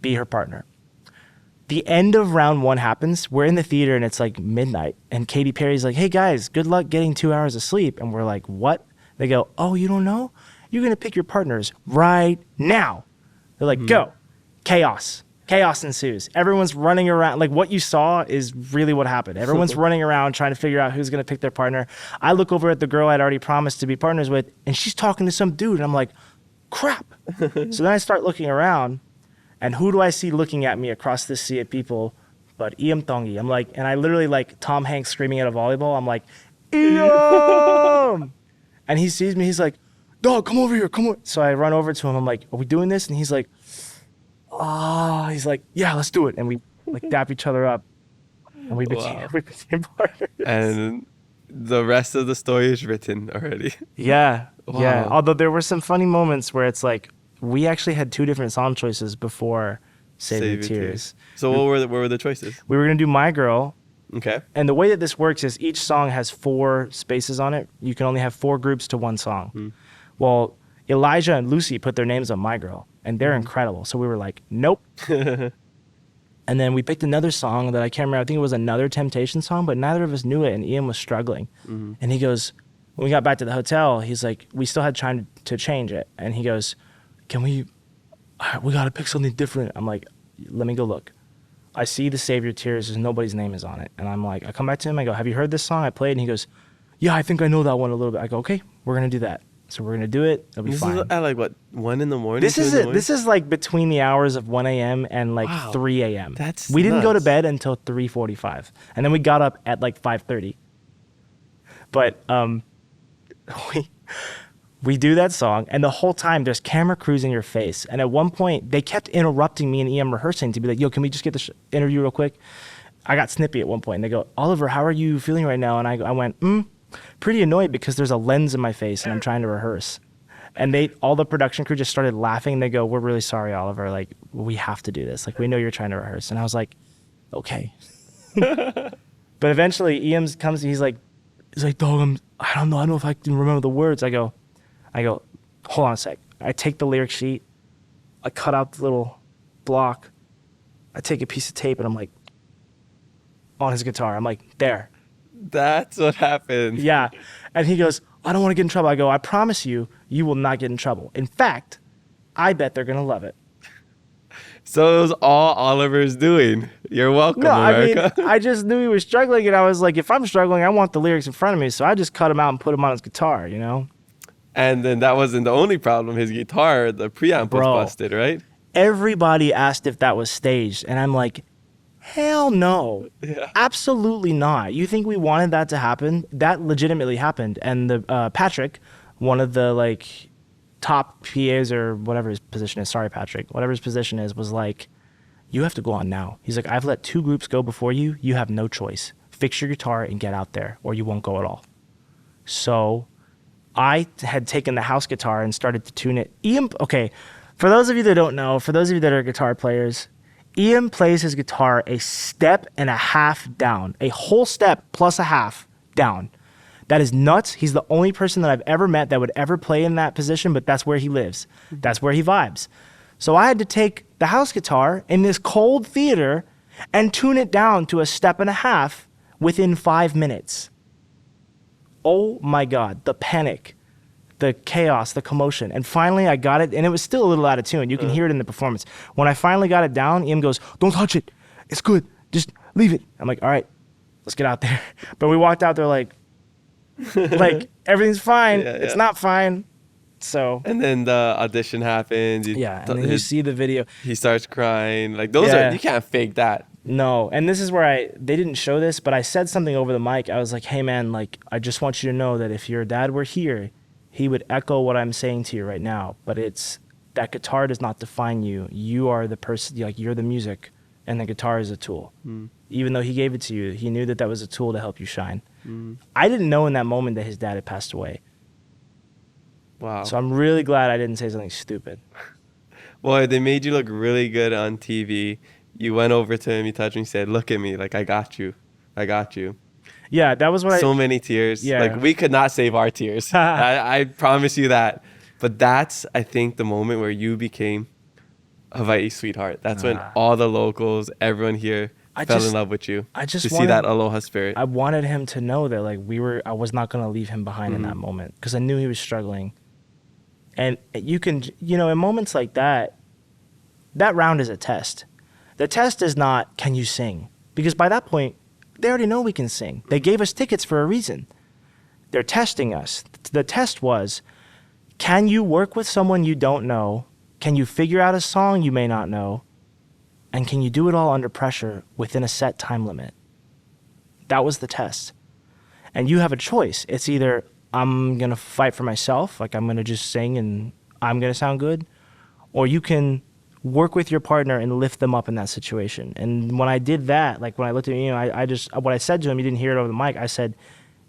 be her partner. The end of round one happens. We're in the theater and it's like midnight. And Katy Perry's like, hey guys, good luck getting 2 hours of sleep. And we're like, what? They go, oh, you don't know? You're going to pick your partners right now. They're like, go. Chaos. Chaos ensues. Everyone's running around. Like what you saw is really what happened. Everyone's running around trying to figure out who's going to pick their partner. I look over at the girl I'd already promised to be partners with, and she's talking to some dude. And I'm like, crap. So then I start looking around. And who do I see looking at me across this sea of people but Iam Tongi? I'm like, and I literally like Tom Hanks screaming at a volleyball. I'm like, Iam! And he sees me. He's like, dog, come over here. Come on. So I run over to him. I'm like, are we doing this? And he's like, he's like, yeah, let's do it. And we like dap each other up. And we became partners. And the rest of the story is written already. Yeah. Wow. Yeah. Although there were some funny moments where it's like, we actually had 2 different song choices before Save Your Tears. So what were the choices? We were going to do My Girl. Okay. And the way that this works is each song has 4 spaces on it. You can only have 4 groups to one song. Well, Elijah and Lucy put their names on My Girl, and they're incredible. So we were like, nope. And then we picked another song that I can't remember. I think it was another Temptation song, but neither of us knew it, and Iam was struggling. And he goes, when we got back to the hotel, he's like, we still had time to change it. And he goes, we got to pick something different. I'm like, let me go look. I see the Save Your Tears. There's nobody's name is on it. And I'm like, I come back to him. I go, have you heard this song I played? And he goes, yeah, I think I know that one a little bit. I go, okay, we're going to do that. So we're going to do it. It'll be fine. This is at like what, 1 in the morning? This is it. This is like between the hours of 1 a.m. and like 3 a.m. We didn't go to bed until 3:45. And then we got up at like 5:30. But we do that song, and the whole time there's camera crews in your face. And at one point, they kept interrupting me and Iam rehearsing to be like, yo, can we just get the interview real quick? I got snippy at one point, and they go, Oliver, how are you feeling right now? And I went, pretty annoyed because there's a lens in my face, and I'm trying to rehearse. And all the production crew just started laughing. And they go, we're really sorry, Oliver. Like, we have to do this. Like, we know you're trying to rehearse. And I was like, okay. But eventually, Iam comes, he's like, dog, I don't know if I can remember the words. I go, hold on a sec. I take the lyric sheet. I cut out the little block. I take a piece of tape and I'm like, on his guitar. I'm like, there. That's what happened. Yeah. And he goes, I don't want to get in trouble. I go, I promise you, you will not get in trouble. In fact, I bet they're going to love it. So it was all Oliver's doing. You're welcome, No, America. I mean, I just knew he was struggling, and I was like, if I'm struggling, I want the lyrics in front of me. So I just cut him out and put him on his guitar, you know? And then that wasn't the only problem. His guitar, the preamp was Bro. busted, right? Everybody asked if that was staged, and I'm like, hell no. Yeah. Absolutely not. You think we wanted that to happen? That legitimately happened. And the Patrick, one of the like top PAs or whatever his position is, sorry Patrick, whatever his position is, was like, you have to go on now. He's like, I've let 2 groups go before you. You have no choice. Fix your guitar and get out there, or you won't go at all. So I had taken the house guitar and started to tune it. Okay, for those of you that don't know, for those of you that are guitar players, Iam plays his guitar a step and a half down, a whole step plus a half down. That is nuts. He's the only person that I've ever met that would ever play in that position, but that's where he lives. That's where he vibes. So I had to take the house guitar in this cold theater and tune it down to a step and a half within 5 minutes. Oh my God, the panic, the chaos, the commotion. And finally I got it, and it was still a little out of tune. You can hear it in the performance. When I finally got it down, Iam goes, don't touch it. It's good. Just leave it. I'm like, all right, let's get out there. But we walked out there like everything's fine. Yeah, It's yeah. not fine. So And then the audition happens. yeah, and then you see the video. He starts crying. Like those Yeah. are, you can't fake that. No, and this is where they didn't show this, but I said something over the mic. I was like, hey man, like, I just want you to know that if your dad were here, he would echo what I'm saying to you right now. But it's, that guitar does not define you. You are the person, like, you're the music, and the guitar is a tool. Even though he gave it to you, he knew that that was a tool to help you shine. I didn't know in that moment that his dad had passed away. Wow. So I'm really glad I didn't say something stupid. Boy, they made you look really good on TV. You went over to him, you touched him, you said, look at me, like, I got you. I got you. Yeah, that was what So many tears. Yeah. Like, we could not save our tears. I promise you that. But that's, I think, the moment where you became Hawaii sweetheart. That's when all the locals, everyone here fell in love with you. I just to see that Aloha spirit. I wanted him to know that, like, I was not going to leave him behind in that moment, because I knew he was struggling. And you can, you know, in moments like that, that round is a test. The test is not, can you sing? Because by that point, they already know we can sing. They gave us tickets for a reason. They're testing us. The test was, can you work with someone you don't know? Can you figure out a song you may not know? And can you do it all under pressure within a set time limit? That was the test. And you have a choice. It's either I'm going to fight for myself, like I'm going to just sing and I'm going to sound good, or you can work with your partner and lift them up in that situation. And when I did that, like when I looked at you, I just, what I said to him, you didn't hear it over the mic. I said,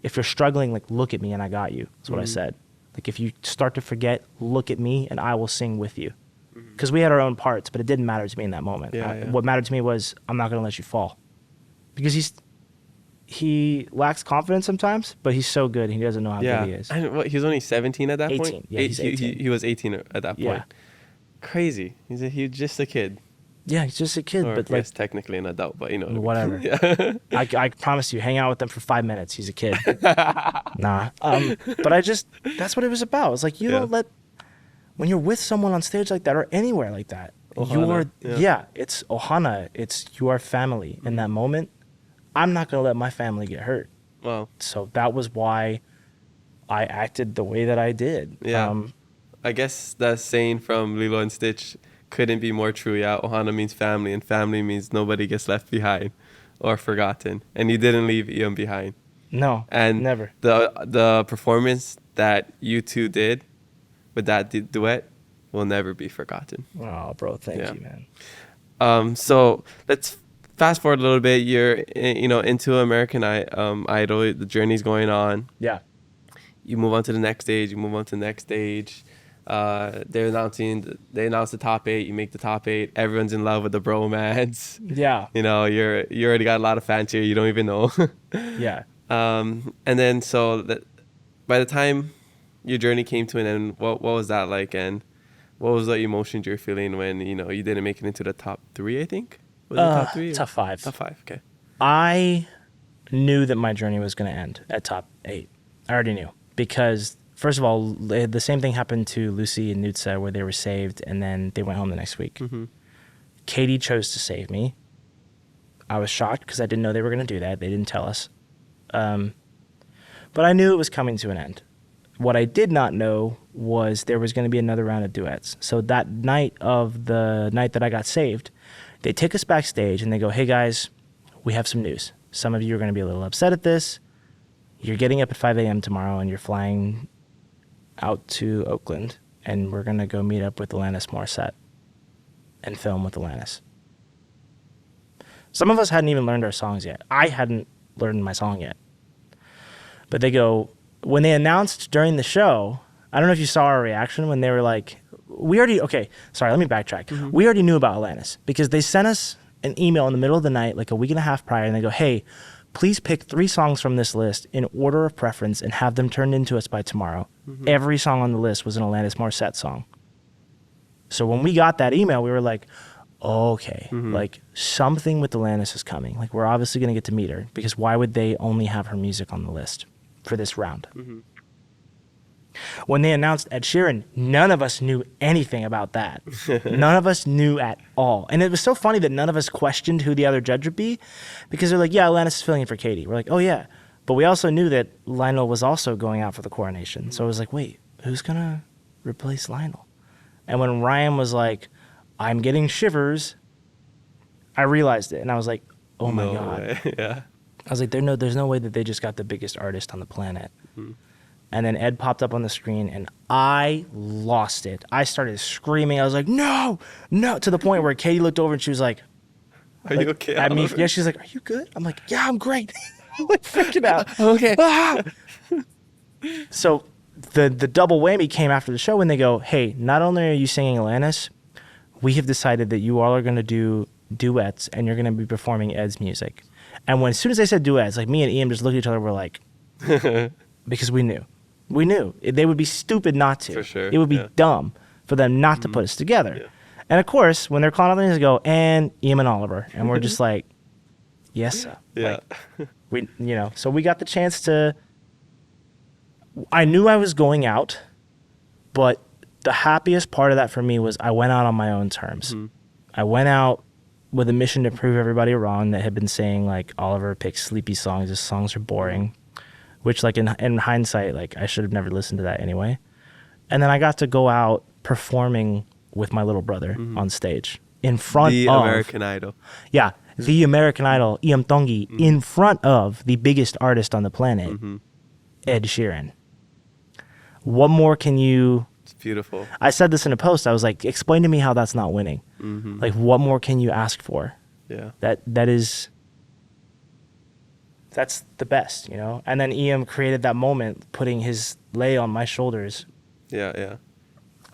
if you're struggling, like, look at me and I got you. That's what I said. Like, if you start to forget, look at me and I will sing with you. Because we had our own parts, but it didn't matter to me in that moment. Yeah. What mattered to me was, I'm not going to let you fall. Because he lacks confidence sometimes, but he's so good. He doesn't know how good he is. And what, he was only 17 at that 18. point? Yeah, he's 18. He was 18 at that point. Yeah. Crazy. He's just a kid. Yeah, he's just a kid, Or but I like, guess technically an adult, but you know. whatever. Yeah. I promise you, hang out with them for 5 minutes. He's a kid. Nah. But that's what it was about. It's like, you don't let, when you're with someone on stage like that or anywhere like that, Ohana, it's ohana. It's your family. In that moment, I'm not going to let my family get hurt. Wow. So that was why I acted the way that I did. Yeah. I guess that saying from Lilo and Stitch couldn't be more true. Yeah, ohana means family, and family means nobody gets left behind or forgotten. And you didn't leave Iam behind. No, And never. The performance that you two did with that duet will never be forgotten. Oh, bro, thank Yeah. you, man. So let's fast forward a little bit. You're into American Idol. The journey's going on. Yeah. You move on to the next stage. They announce the top 8. You make the top 8. Everyone's in love with the bromance. Yeah. You know, you already got a lot of fans here. You don't even know. Yeah. And then by the time your journey came to an end, what was that like, and what was the emotions you're feeling when you didn't make it into the top 3? I think was it top 3? Top 5. Top 5. Okay. I knew that my journey was going to end at top 8. I already knew, because first of all, the same thing happened to Lucy and Nutsa, where they were saved and then they went home the next week. Katie chose to save me. I was shocked because I didn't know they were going to do that. They didn't tell us. But I knew it was coming to an end. What I did not know was there was going to be another round of duets. So that night of the night that I got saved, they take us backstage and they go, hey guys, we have some news. Some of you are going to be a little upset at this. You're getting up at 5 a.m. tomorrow and you're flying out to Oakland and we're going to go meet up with Alanis Morissette and film with Alanis. Some of us hadn't even learned our songs yet. I hadn't learned my song yet. But they go, when they announced during the show, I don't know if you saw our reaction when they were like, let me backtrack. Mm-hmm. We already knew about Alanis because they sent us an email in the middle of the night, like a week and a half prior, and they go, hey, please pick 3 songs from this list in order of preference and have them turned into us by tomorrow. Mm-hmm. Every song on the list was an Alanis Morissette song. So when we got that email, we were like, okay, like something with Alanis is coming. Like we're obviously going to get to meet her because why would they only have her music on the list for this round? Mm-hmm. When they announced Ed Sheeran, none of us knew anything about that. None of us knew at all. And it was so funny that none of us questioned who the other judge would be because they're like, yeah, Alanis is filling in for Katie. We're like, oh yeah. But we also knew that Lionel was also going out for the coronation. So it was like, wait, who's going to replace Lionel? And when Ryan was like, I'm getting shivers, I realized it. And I was like, oh my God. Yeah. I was like, there's no way that they just got the biggest artist on the planet. Mm-hmm. And then Ed popped up on the screen and I lost it. I started screaming. I was like, no, to the point where Katie looked over and she was like, are you okay? At me, yeah, she's like, are you good? I'm like, yeah, I'm great. I'm like freaking out. Okay. Ah! So the double whammy came after the show when they go, hey, not only are you singing Alanis, we have decided that you all are going to do duets and you're going to be performing Ed's music. And as soon as they said duets, like me and Iam just looked at each other, we're like, because we knew. We knew. They would be stupid not to. For sure. It would be dumb for them not to put us together. Yeah. And of course, when they're calling out the names, they go, and Iam and Oliver. And we're just like, yes, sir. Yeah. Like, so we got the chance to, I knew I was going out, but the happiest part of that for me was I went out on my own terms. Mm-hmm. I went out with a mission to prove everybody wrong that had been saying, like, Oliver picks sleepy songs. His songs are boring. Which, like, in hindsight, like, I should have never listened to that anyway. And then I got to go out performing with my little brother on stage in front of... The American Idol. Yeah, the American Idol, Iam Tongi, in front of the biggest artist on the planet, Ed Sheeran. What more can you... It's beautiful. I said this in a post. I was like, explain to me how that's not winning. Mm-hmm. Like, what more can you ask for? Yeah. That is... That's the best, And then Iam created that moment, putting his lei on my shoulders. Yeah.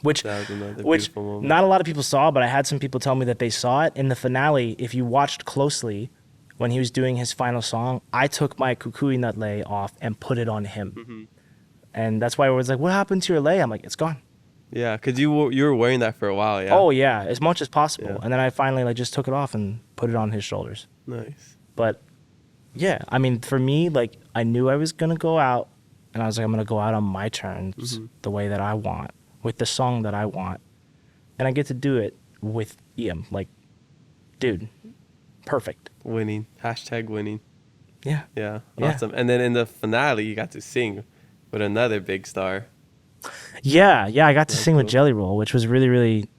Which moment. Not a lot of people saw, but I had some people tell me that they saw it. In the finale, if you watched closely, when he was doing his final song, I took my kukui nut lei off and put it on him. Mm-hmm. And that's why I was like, what happened to your lei? I'm like, it's gone. Yeah, because you were wearing that for a while, yeah? Oh, yeah, as much as possible. Yeah. And then I finally just took it off and put it on his shoulders. Nice. But... yeah, I mean, for me, like, I knew I was going to go out, and I was like, I'm going to go out on my terms, the way that I want, with the song that I want. And I get to do it with Iam. Like, dude, perfect. Winning. #winning. Yeah. Yeah, awesome. And then in the finale, you got to sing with another big star. Yeah, I got to sing with Jelly Roll, which was really, really,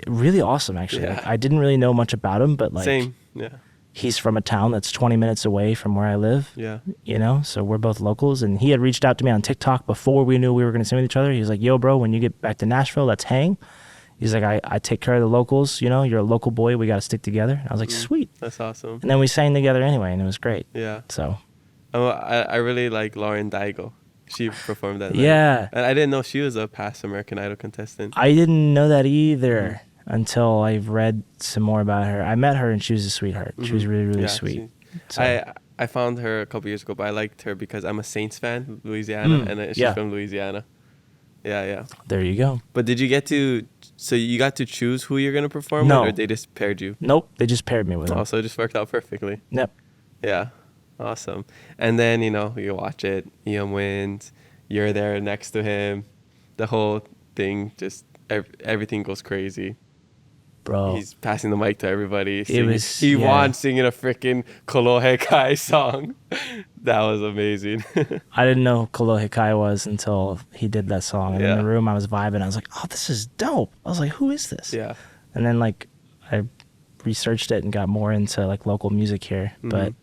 really awesome, actually. Yeah. Like, I didn't really know much about him, but, like... Same, yeah. He's from a town that's 20 minutes away from where I live. Yeah. So we're both locals. And he had reached out to me on TikTok before we knew we were going to sing with each other. He was like, yo, bro, when you get back to Nashville, let's hang. He's like, I take care of the locals. You're a local boy. We got to stick together. And I was like, sweet. That's awesome. And then we sang together anyway, and it was great. Yeah. So. Oh, I really like Lauren Daigle. She performed that night. Yeah. And I didn't know she was a past American Idol contestant. I didn't know that either. Until I've read some more about her. I met her and she was a sweetheart. She was really, really sweet. I found her a couple years ago, but I liked her because I'm a Saints fan, Louisiana, and she's from Louisiana. Yeah. There you go. But did you you got to choose who you're going to perform with, or they just paired you? Nope, they just paired me with them. Oh, so it just worked out perfectly. Yep. Yeah, awesome. And then, you watch it, Iam wins, you're there next to him, the whole thing, just everything goes crazy. bro. He's passing the mic to everybody. He won singing a freaking Kolohe Kai song. That was amazing. I didn't know who Kolohe Kai was until he did that song. And in the room, I was vibing. I was like, oh, this is dope. I was like, who is this? Yeah. And then like I researched it and got more into like local music here. Mm-hmm. But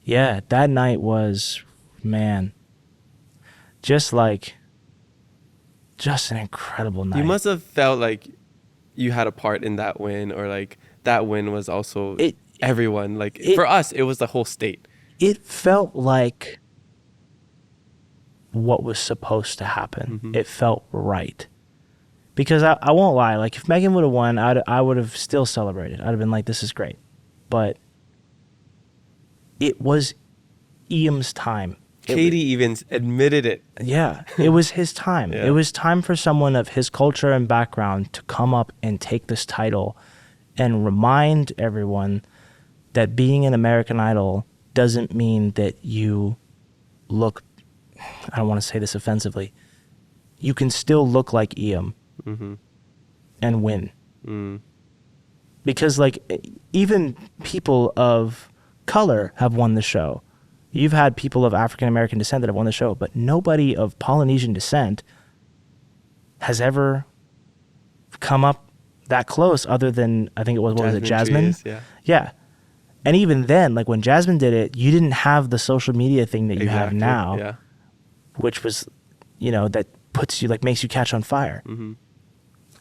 yeah, that night was, man, just an incredible night. You must have felt like you had a part in that win, or like that win was also everyone. Like for us, it was the whole state. It felt like what was supposed to happen. Mm-hmm. It felt right. Because I won't lie, like if Megan would have won, I would have still celebrated. I'd have been like, this is great. But it was Iam's time. Katie even admitted it. Yeah, it was his time. Yeah. It was time for someone of his culture and background to come up and take this title and remind everyone that being an American Idol doesn't mean that you look, I don't want to say this offensively, you can still look like Iam and win. Because like even people of color have won the show. You've had people of African American descent that have won the show, but nobody of Polynesian descent has ever come up that close other than, I think it was, what was it, Jasmine? Trees, yeah. And even then, like when Jasmine did it, you didn't have the social media thing that you have Exactly, now, yeah. which was, that puts you, like makes you catch on fire.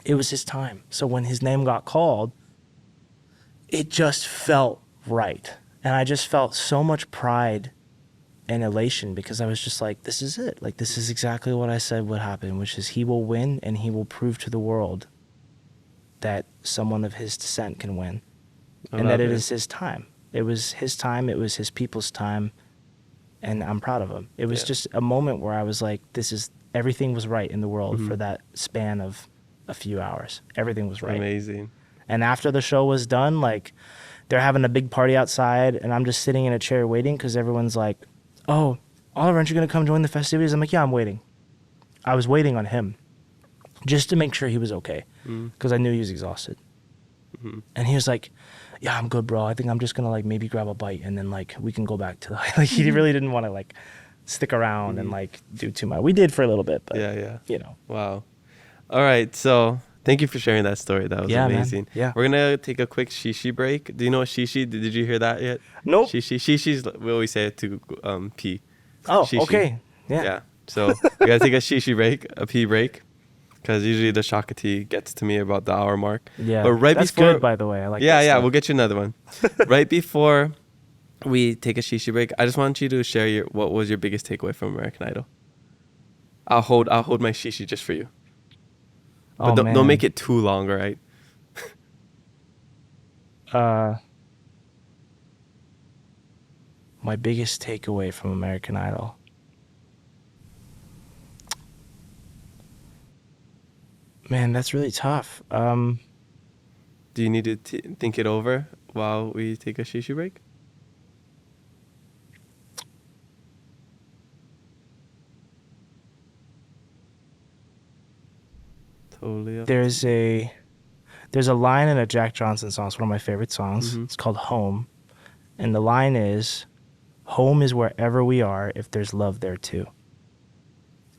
It was his time. So when his name got called, it just felt right. And I just felt so much pride and elation because I was just like, this is it. Like, this is exactly what I said would happen, which is he will win and he will prove to the world that someone of his descent can win. And that it is his time. It was his time. It was his people's time. And I'm proud of him. It was just a moment where I was like, everything was right in the world for that span of a few hours. Everything was right. Amazing. And after the show was done, like, they're having a big party outside, and I'm just sitting in a chair waiting because everyone's like, oh, Oliver, aren't you going to come join the festivities? I'm like, yeah, I'm waiting. I was waiting on him just to make sure he was okay because I knew he was exhausted. And he was like, yeah, I'm good, bro. I think I'm just going to, like, maybe grab a bite, and then, like, we can go back to the... Like, he really didn't want to, like, stick around and, like, do too much. We did for a little bit, but, Wow. All right, so... Thank you for sharing that story. That was amazing. Man. Yeah. We're going to take a quick shishi break. Do you know what shishi? Did you hear that yet? Nope. Shishi's, we always say it to pee. Oh, Shishi. okay. Yeah. So we got to take a shishi break, a pee break, because usually the shakati gets to me about the hour mark. Yeah. But that's before, good, by the way. I like that Yeah, stuff. we'll get you another one. Right before we take a shishi break, I just want you to share what was your biggest takeaway from American Idol. I'll hold my shishi just for you. But don't make it too long, all right? My biggest takeaway from American Idol. Man, that's really tough. Do you need to think it over while we take a shishi break? Totally. There's a line in a Jack Johnson song. It's one of my favorite songs. It's called Home. And the line is, home is wherever we are if there's love there too.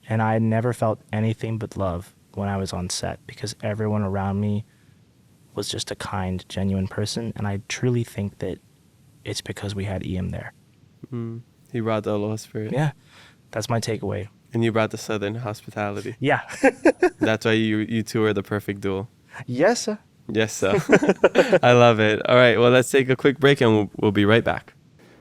And I never felt anything but love when I was on set because everyone around me was just a kind, genuine person. And I truly think that it's because we had Iam there. He brought the Aloha spirit. Yeah, that's my takeaway. And you brought the Southern hospitality. Yeah. That's why you two are the perfect duo. Yes, sir. Yes, sir. I love it. All right, well, let's take a quick break and we'll be right back.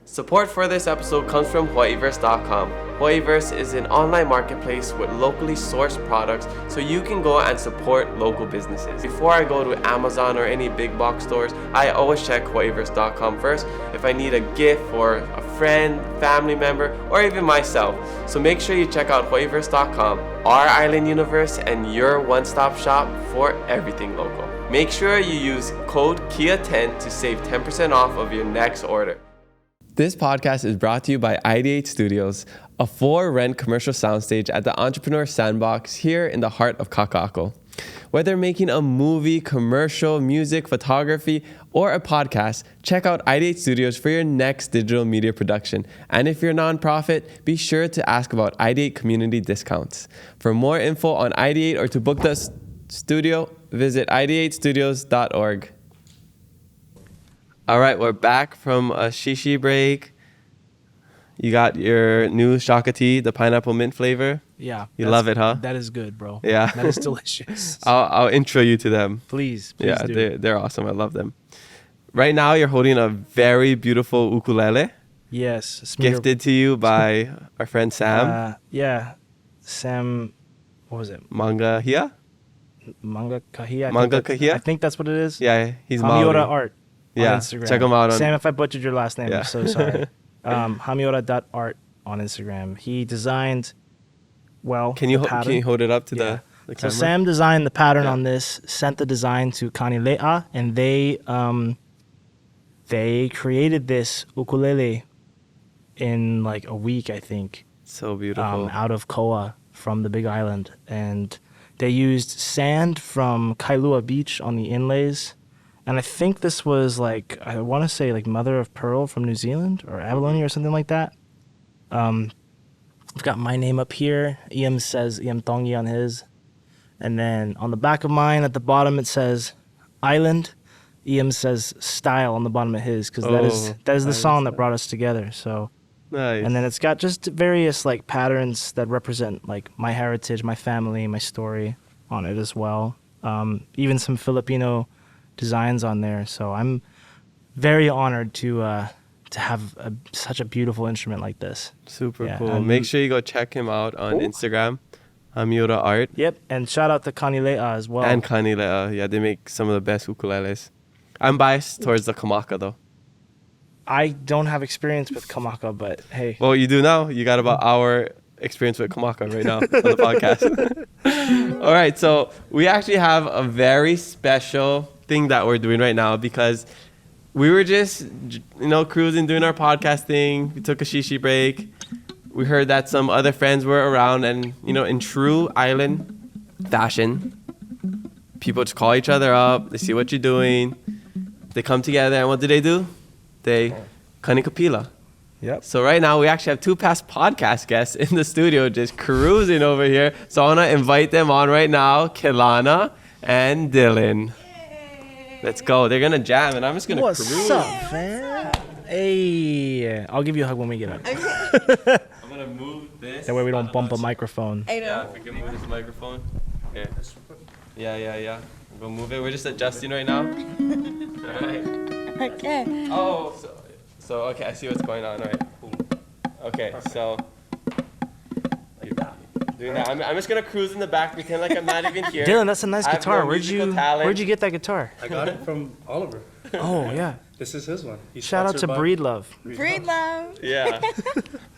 Support for this episode comes from Hawaiiverse.com. Hawaiiverse is an online marketplace with locally sourced products so you can go and support local businesses. Before I go to Amazon or any big box stores, I always check Hawaiiverse.com first if I need a gift for a friend, family member, or even myself. So make sure you check out Hawaiiverse.com, our island universe, and your one-stop shop for everything local. Make sure you use code KIA10 to save 10% off of your next order. This podcast is brought to you by Ideate Studios, a for-rent commercial soundstage at the Entrepreneur Sandbox here in the heart of Kaka'ako. Whether making a movie, commercial, music, photography, or a podcast, check out Ideate Studios for your next digital media production. And if you're a nonprofit, be sure to ask about Ideate community discounts. For more info on Ideate or to book the studio, visit ideatestudios.org. All right, we're back from a shishi break. You got your new Shaka tea, the pineapple mint flavor. Yeah. You love it, huh? That is good, bro. Yeah. That is delicious. I'll intro you to them. Please Yeah, do. they're awesome. I love them. Right now, you're holding a very beautiful ukulele, Yes. gifted to you by our friend Sam. Yeah. Sam, what was it? Mangahia? Manga Kahia. Manga Kahia? I think that's what it is. Yeah, he's Hamiota Maori. Art on Yeah, Instagram. check him out on- Sam, if I butchered your last name, Yeah. I'm so sorry. Hamiota.art on Instagram. He designed, Can you the pattern. hold it up to Yeah. the So camera? Sam designed the pattern Yeah. on this, sent the design to Kanile'a, and they created this ukulele in like a week, I think. So beautiful. Out of Koa from the Big Island. And they used sand from Kailua Beach on the inlays. And I think this was like, I want to say like mother of pearl from New Zealand or abalone or something like that. I've got my name up here. Iam says Iam Tongi on his. And then on the back of mine at the bottom it says Island. Iam says Style on the bottom of his because that is the Island song that Style. brought us together. So. Nice. And then it's got just various like patterns that represent like my heritage, my family, my story on it as well. Even some Filipino designs on there. So I'm very honored to have such a beautiful instrument like this. Super Yeah, cool. and- Make sure you go check him out on Instagram, Hamiota Art, Yep, and shout out to Kanile'a as well. and Kanilea. Yeah, they make some of the best ukuleles. I'm biased towards the kamaka though. I don't have experience with kamaka, but hey, Well, you do now. You got about our experience with kamaka right now on the podcast. All right, so we actually have a very special thing that we're doing right now because we were just, cruising, doing our podcast thing. We took a shishi break. We heard that some other friends were around, and in true island fashion, people just call each other up. They see what you're doing. They come together, and what do? They kanikapila. yep. So right now we actually have two past podcast guests in the studio just cruising over here. So I want to invite them on right now, Kelana and Dylan. Let's go. They're going to jam and I'm just going to What's cruise. up, fam? Hey, I'll give you a hug when we get up. I'm going to move this. That way we don't bump a microphone. I know. Yeah, if we can move this microphone. Here. Yeah. We'll move it. We're just adjusting right now. All right. Okay. Oh, so okay, I see what's going on. All right. Okay, so you're doing that. I'm just gonna cruise in the back, pretend like I'm not even here. Dylan, that's a nice I have guitar. no musical talent. Where'd you get that guitar? I got it from Oliver. Oh yeah. This is his one. He's Shout out to sponsored by- Breed Love. Breed love. Yeah.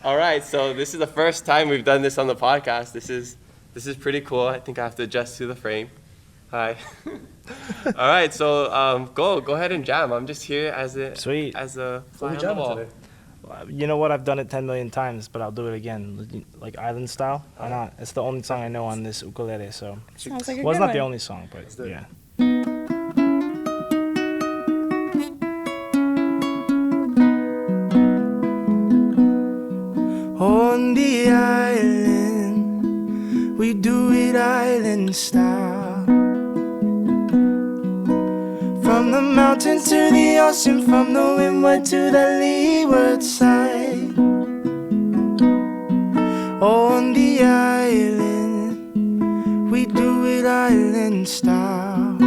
All right, so this is the first time we've done this on the podcast. This is pretty cool. I think I have to adjust to the frame. Hi. All right, so go ahead and jam. I'm just here as a Sweet. as a What fly we on the jamming wall. today? You know what? I've done it 10 million times, but I'll do it again, like island style. Why not? It's the only song I know on this ukulele, so. Sounds like a Well, it's good not the one. only song, but do it. yeah. On the island, we do it island style. From the mountain to the ocean, from the windward to the leeward side. On the island, we do it island style.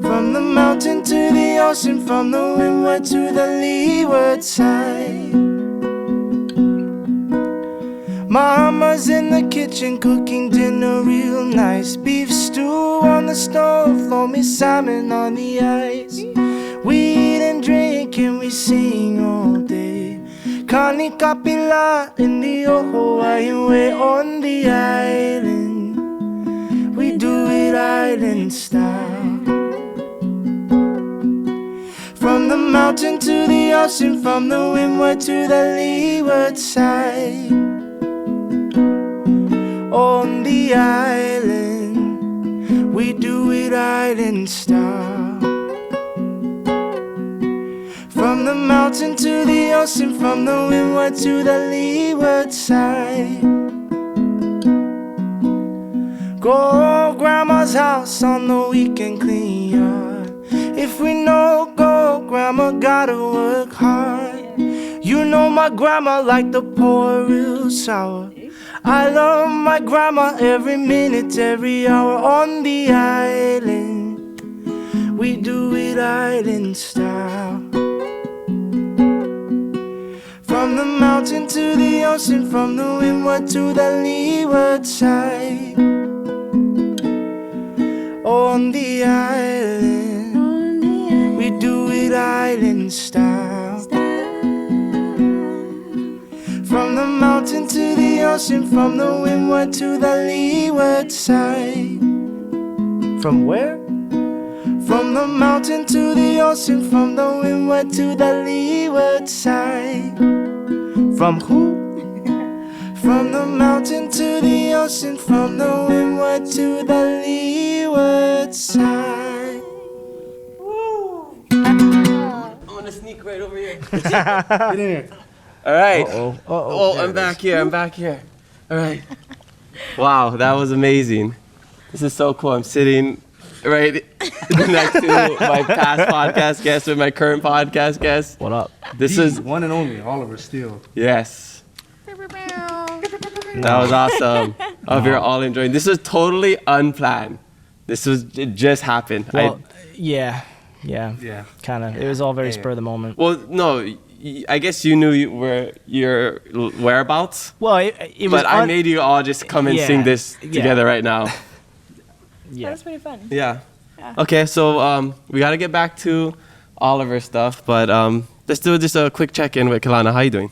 From the mountain to the ocean, from the windward to the leeward side. Mama's in the kitchen cooking dinner real nice. Beef stew on the stove, throw me salmon on the ice. We eat and drink and we sing all day. Kani kapila in the Hawai'i way on the island. We do it island style. From From the mountain to the ocean, from the windward to the leeward side. On the island, we do it island style. From the mountain to the ocean, from the windward to the leeward side. Go grandma's house on the weekend, clean yard. If we know go, grandma gotta work hard. You know my grandma like to pour real sour. I love my grandma every minute, every hour. On the island, we do it island style. From the mountain to the ocean, from the windward to the leeward side. On the island, we do it island style. From the mountain to the ocean, from the windward to the leeward side. From where? From the mountain to the ocean, from the windward to the leeward side. From who? From the mountain to the ocean, from the windward to the leeward side. I'm gonna sneak right over here. Get in here. All right. Oh, I'm back here. I'm back here. All right. Wow, that was amazing. This is so cool. I'm sitting right next to my past podcast guest with my current podcast guest. What up? This The is one and only Oliver Steele. yes. That was awesome. I hope you're all enjoying. This was totally unplanned. It just happened. Well, yeah, Yeah. kind of. It was all very spur of the moment. Well, no, I guess you knew where your whereabouts, Well, it was. but I made you all just come and Yeah, sing this yeah. together right now. That Yeah. was pretty fun. Yeah. Yeah. Okay, so we got to get back to Oliver stuff, but let's do just a quick check-in with Kalana. How you doing?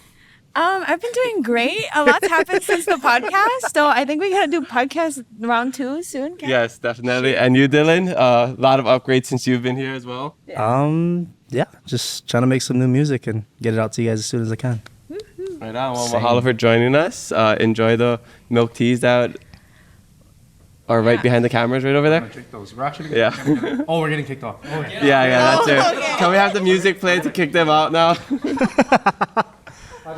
I've been doing great. A lot's happened since the podcast, so I think we gotta do podcast round 2 soon. Okay? Yes, definitely. And you, Dylan? A lot of upgrades since you've been here as well. Yeah, just trying to make some new music and get it out to you guys as soon as I can. Right on. Well, Same. mahalo for joining us. Enjoy the milk teas that are right behind the cameras right over I'm there. gonna drink those. We're actually Yeah. Oh, we're getting kicked off. Oh, yeah. Yeah, that's it. okay. Can we have the music play to kick them out now? All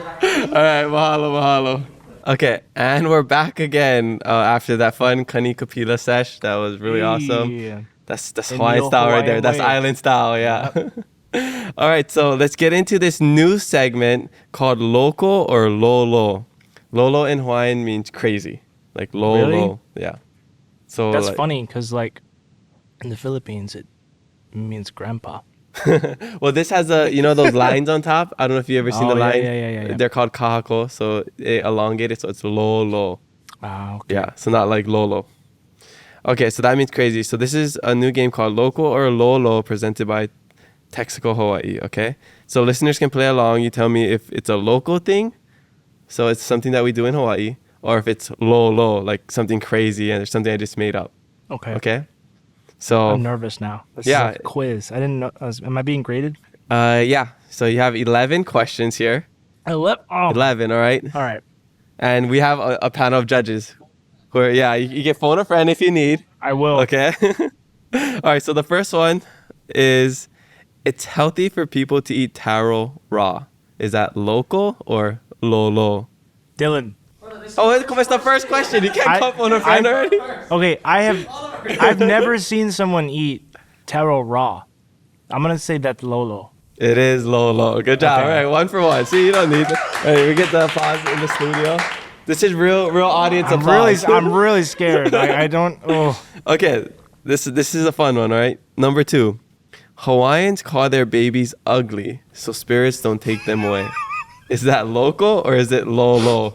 right, mahalo. Okay, and we're back again after that fun Kani Kapila sesh. That was really awesome. Yeah. That's In Hawaiian the style right there. Hawaiian That's way. island style, yeah. All right, so let's get into this new segment called Loco or Lolo. Lolo in Hawaiian means crazy, like Lolo. Really? Yeah. So That's like, funny because, like, in the Philippines, it means grandpa. Well, this has those lines on top. I don't know if you ever seen Oh, the yeah, line. yeah. They're called kahako, so they elongate it, so it's Lolo. Ah, okay. Yeah, so not like Lolo. Okay, so that means crazy. So this is a new game called Loco or Lolo presented by Texaco Hawaii, okay? So listeners can play along. You tell me if it's a local thing, so it's something that we do in Hawaii, or if it's Lolo, like something crazy and there's something I just made up, Okay. okay? So, I'm nervous now. This Yeah. is a quiz. I didn't know. Am I being graded? yeah. So you have 11 questions here. 11. Oh. 11, all right? All right. And we have a panel of judges who are, you can phone a friend if you need. I will. Okay. All right. So the first one is it's healthy for people to eat taro raw. Is that local or lolo? Dylan. Oh, it's the first question. You can't call phone a friend already? Okay, I've never seen someone eat taro raw. I'm gonna say that's Lolo. It is lolo. Good job. Okay. All right. 1 for 1. See, you don't need it. All right, we get the applause in the studio. This is real audience applause. I'm really scared. I don't. Oh. Okay, this is a fun one, all right? Number 2, Hawaiians call their babies ugly, so spirits don't take them away. Is that local or is it lolo?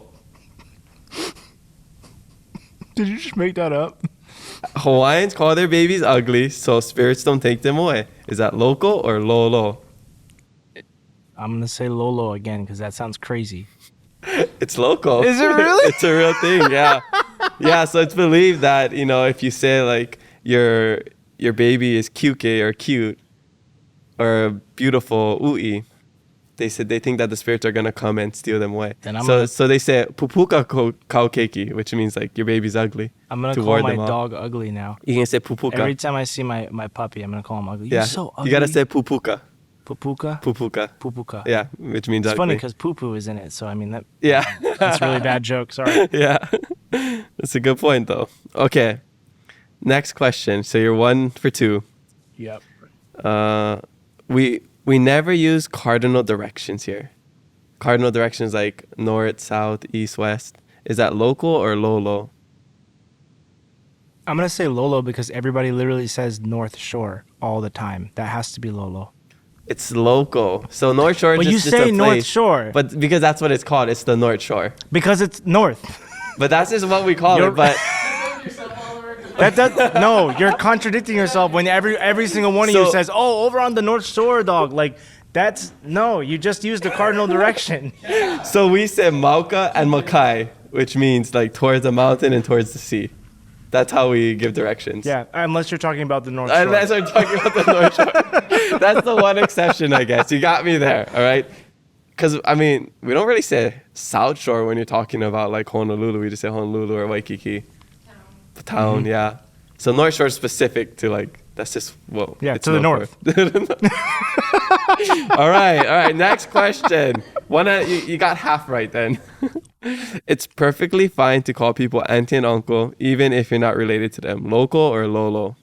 Did you just make that up? Hawaiians call their babies ugly, so spirits don't take them away. Is that local or lolo? I'm gonna say Lolo again because that sounds crazy. It's local. Is it really? It's a real thing, yeah. Yeah, so it's believed that, if you say like your baby is cute or cute, or beautiful ui, they said they think that the spirits are gonna come and steal them away. Then I'm so gonna- so they say pupuka kaukeki, which means like your baby's ugly. I'm gonna to call ward my them off. dog ugly now. You can say pupuka. Every time I see my puppy, I'm gonna call him ugly. yeah, You're so ugly. you gotta say pupuka. pupuka. Pupuka. Pupuka. Yeah, which means It's ugly. funny because poo poo is in it, so I mean that yeah, that's a really bad joke. Sorry. yeah, that's a good point though. Okay, next question. So you're 1 for 2. Yep. We never use cardinal directions here. Cardinal directions like north, south, east, west. Is that local or lolo? I'm gonna say Lolo because everybody literally says North Shore all the time. That has to be Lolo. It's local. So North Shore But is you just say a North place. Shore. But because that's what it's called. It's the North Shore. Because it's north. But that's just what we call You're- it. But No, you're contradicting yourself when every single one of you So- says, "Oh, over on the North Shore, dog." Like that's no. You just used the cardinal direction. so we say Mauka and Makai, which means like towards the mountain and towards the sea. That's how we give directions. Yeah, unless you're talking about the North Shore. Unless I'm talking about the North Shore. That's the one exception, I guess. You got me there, all right? Because, I mean, we don't really say South Shore when you're talking about, like, Honolulu. We just say Honolulu or Waikiki. The town, Mm-hmm. yeah. So North Shore is specific to, like, that's just, well. Yeah, it's to the known north. for. All right. Next question. You got half right then. It's perfectly fine to call people auntie and uncle, even if you're not related to them. Local or lolo?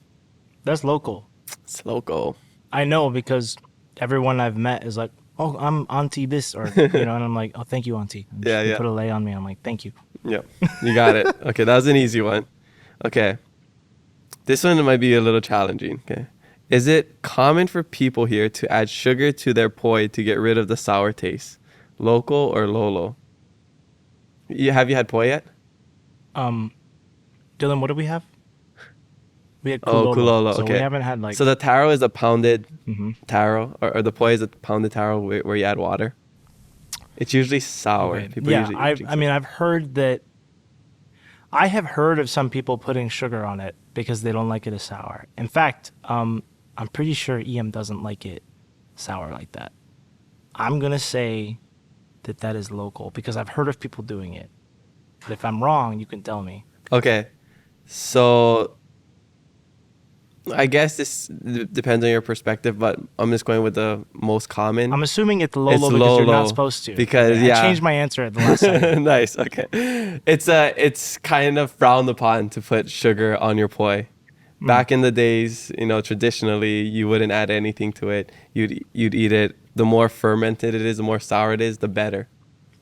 That's local. It's local. I know because everyone I've met is like, "Oh, I'm auntie this," or and I'm like, "Oh, thank you, auntie." And Yeah, they yeah. Put a lay on me. I'm like, "Thank you." Yep, you got it. Okay, that was an easy one. Okay, this one might be a little challenging. Okay, is it common for people here to add sugar to their poi to get rid of the sour taste? Local or lolo? Have you had poi yet? Dylan, what do we have? We had Oh, kulolo. kulolo. So Okay, we haven't had like. So the taro is a pounded Mhm. taro, or the poi is a pounded taro where you add water. It's usually sour. Okay. People Yeah, usually I drink mean, I've heard that. I have heard of some people putting sugar on it because they don't like it as sour. In fact, I'm pretty sure Iam doesn't like it sour like that. I'm gonna say that is local because I've heard of people doing it. But if I'm wrong, you can tell me. Okay, so I guess this depends on your perspective, but I'm just going with the most common. I'm assuming it's Lolo It's because you're Lolo, not supposed to. because, I yeah. changed my answer at the last second. Nice. Okay, it's kind of frowned upon to put sugar on your poi. Back in the days, traditionally you wouldn't add anything to it. You'd eat it. The more fermented it is, the more sour it is, the better.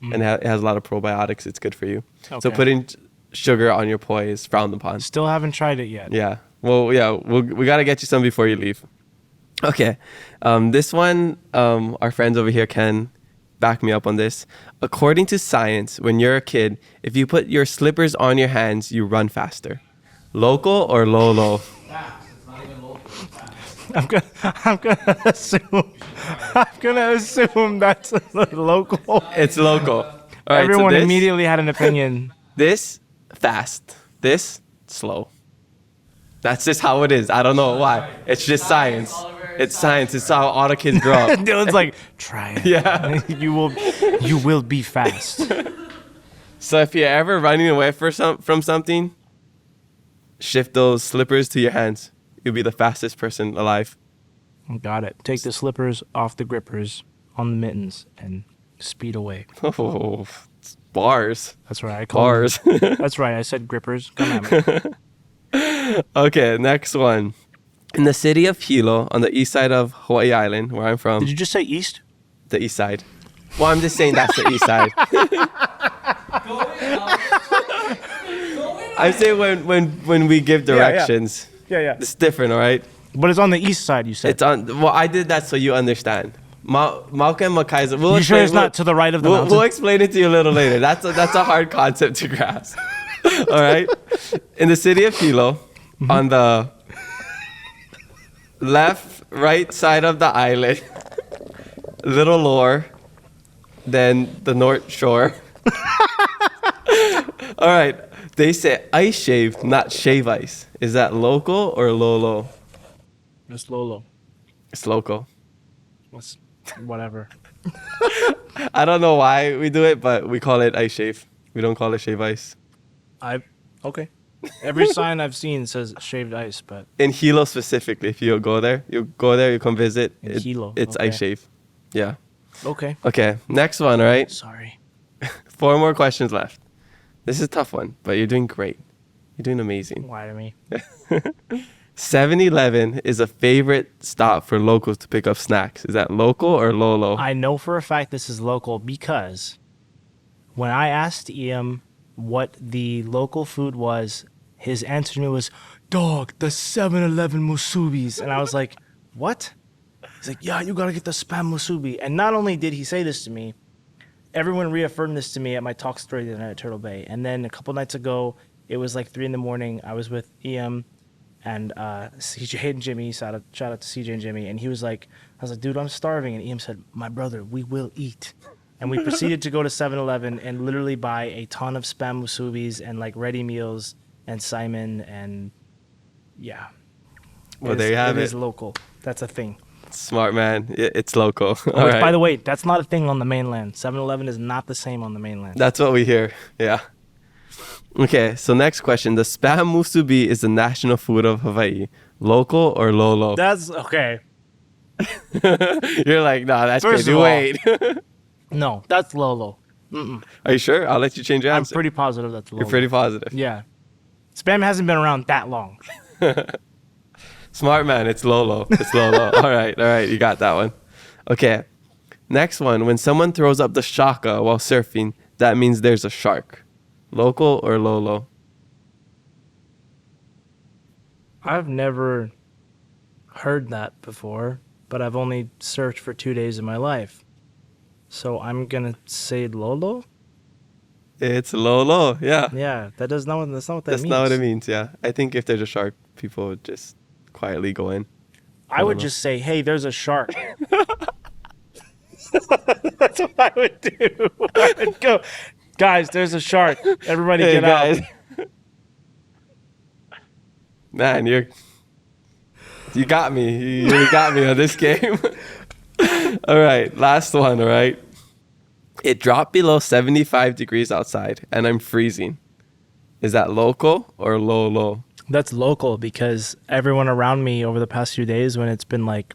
And it has a lot of probiotics. It's good for you. So Okay. putting sugar on your poi is frowned upon. Still haven't tried it yet. Yeah. Well, yeah, we got to get you some before you leave. Okay. This one, our friends over here can back me up on this. According to science, when you're a kid, if you put your slippers on your hands, you run faster. Local or lolo? I'm gonna assume that's local. It's local. All right, so Everyone this- immediately had an opinion. This, fast. This, slow. That's just how it is. I don't know why. It's just science. It's science. It's how all the kids grow up. Dylan's like, try it. Yeah. you will be fast. So if you're ever running away from something, shift those slippers to your hands. You'll be the fastest person alive. Got it. Take the slippers off the grippers on the mittens and speed away. Oh, it's bars. That's right. I called Bars. That's right. I said grippers. Come at me. Okay, next one. In the city of Hilo, on the east side of Hawaii Island, where I'm from, Did you just say east? the east side. Well, I'm just saying that's the east side. I say when we give directions, Yeah. it's different, all right? But it's on the east side, you said. It's on. Well, I did that so you understand. Malka and Makai's. We'll You sure explain- it's not to the right of the We'll mountain? explain it to you a little later. That's a hard concept to grasp. All right. In the city of Hilo, on the right side of the island, little lower than the North Shore. All right. They say ice shave, not shave ice. Is that local or lolo? It's Lolo. It's local. Whatever. I don't know why we do it, but we call it ice shave. We don't call it shave ice. Okay. Every sign I've seen says shaved ice, but In Hilo specifically, if you go there, you come visit. In Hilo, It's okay. ice shave. Yeah. okay. Okay, next one, all right? Sorry. 4 more questions left. This is a tough one, but you're doing great. You're doing amazing. Why to me? 7-Eleven is a favorite stop for locals to pick up snacks. Is that local or Lolo? I know for a fact this is local because when I asked Iam what the local food was, his answer to me was, "Dog, the 7-Eleven musubis." And I was like, "What?" He's like, "Yeah, you gotta get the spam musubi." And not only did he say this to me, everyone reaffirmed this to me at my talk story the other night at Turtle Bay. And then a couple nights ago, it was like 3 a.m. I was with Iam and CJ and Jimmy. Shout out to CJ and Jimmy. And he was like, I was like, "Dude, I'm starving." And Iam said, "My brother, we will eat." And we proceeded to go to 7-Eleven and literally buy a ton of spam musubis and like ready meals and Simon and yeah. Well, there you have It it. is local. That's a thing. Smart man. It's local. All Which, right. by the way, that's not a thing on the mainland. 7-Eleven is not the same on the mainland. That's what we hear. Yeah. Okay, so next question. The spam musubi is the national food of Hawaii. Local or Lolo? That's okay. You're like, nah, that's First crazy. of all, Wait. No, that's Lolo. Are you sure? I'll let you change your I'm answer. pretty positive that's Lolo. You're pretty positive. Yeah. Spam hasn't been around that long. Smart man. It's Lolo. It's Lolo. All right. You got that one. Okay. Next one. When someone throws up the shaka while surfing, that means there's a shark. Local or Lolo? I've never heard that before, but I've only surfed for 2 days in my life. So I'm going to say Lolo? It's Lolo. Yeah. Yeah, that's not what that That's means. not what it means. Yeah. I think if there's a shark, people would just quietly go in. I would know. just say, "Hey, there's a shark." That's what I would do. I would go, "Guys, there's a shark. Everybody Hey, get guys. out." Man, you got me. You really got me on this game. All right, last one, all right? It dropped below 75 degrees outside, and I'm freezing. Is that local or low? That's local because everyone around me over the past few days when it's been like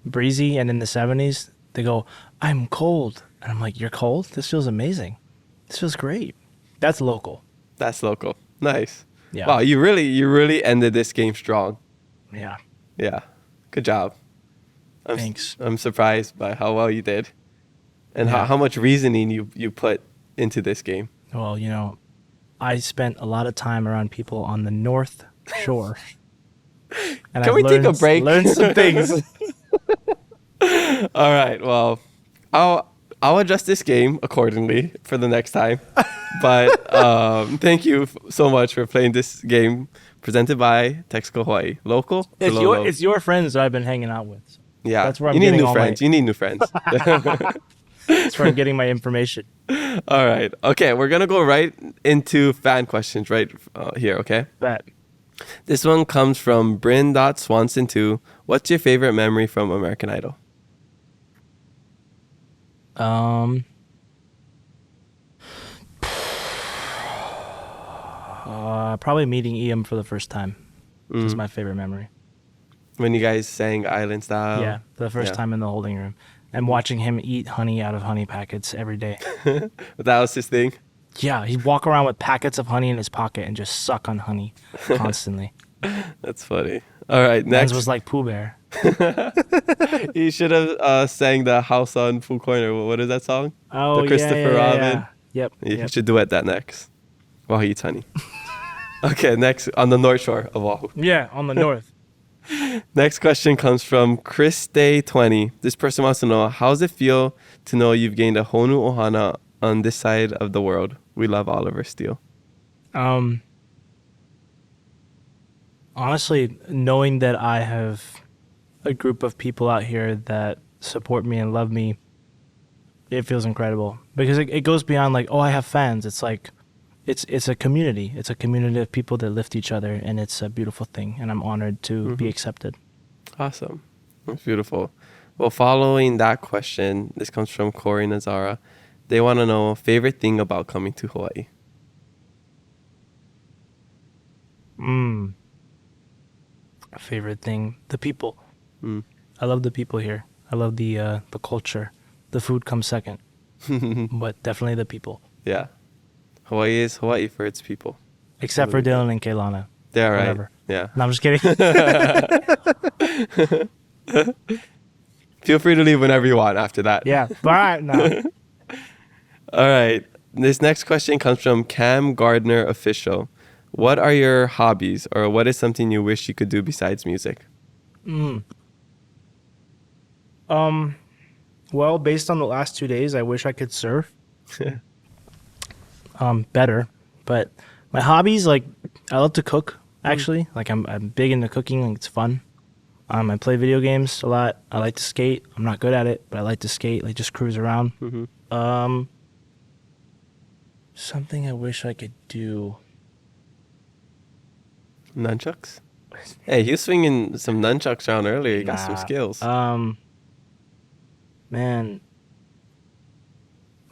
breezy and in the 70s, they go, "I'm cold." And I'm like, "You're cold? This feels amazing. This feels great." That's local. That's local. Nice. Yeah. Wow, you really ended this game strong. Yeah. Yeah. Good job. Thanks. I'm surprised by how well you did and Yeah. how much reasoning you put into this game. Well, I spent a lot of time around people on the North Shore. And Can we take a break? Learn some things. All right. Well, I'll adjust this game accordingly for the next time. But thank you so much for playing this game presented by Texaco Hawaii. Local? or Lolo? It's your friends that I've been hanging out with. Yeah. That's where I'm you need getting new all friends. my- You need new friends. That's where I'm getting my information. All right. Okay. We're going to go right into fan questions right here. Okay. Bet. This one comes from Bryn.Swanson2. What's your favorite memory from American Idol? Probably meeting Iam for the first time Mm. is my favorite memory. When you guys sang Island Style? Yeah, the first yeah. time in the holding room. And watching him eat honey out of honey packets every day. That was his thing? Yeah, he'd walk around with packets of honey in his pocket and just suck on honey constantly. That's funny. All right. Next Next. was like Pooh Bear. You should have sang the House on Food Corner. What is that song? Oh, The Christopher yeah. Robin. Yep. You yep. should duet that next while he eats honey. Okay, next on the North Shore of Oahu. Yeah, on the north. Next question comes from Chris Day 20. This person wants to know, how does it feel to know you've gained a whole new ohana on this side of the world? We love Oliver Steele. Honestly, knowing that I have a group of people out here that support me and love me, it feels incredible because it goes beyond like, oh, I have fans. It's like, it's a community. It's a community of people that lift each other, and it's a beautiful thing. And I'm honored to be accepted. Awesome. That's beautiful. Well, following that question, this comes from Corey Nazara. They want to know favorite thing about coming to Hawaii. Favorite thing, the people. Mm. I love the people here. I love the culture. The food comes second, but definitely the people. Yeah. Hawaii is Hawaii for its people. Except for Dylan and Kaylana. Yeah, right. Whatever. Yeah. No, I'm just kidding. Feel free to leave whenever you want after that. Yeah. All right. No. All right. This next question comes from Cam Gardner Official. What are your hobbies, or what is something you wish you could do besides music? Well, based on the last 2 days, I wish I could surf. Better, but my hobbies, like, I love to cook. Actually, like I'm big into cooking. Like, it's fun. I play video games a lot. I like to skate. I'm not good at it, but I like to skate. Like, just cruise around. Something I wish I could do. Nunchucks? Hey, he was swinging some nunchucks around earlier. You got some skills. Man,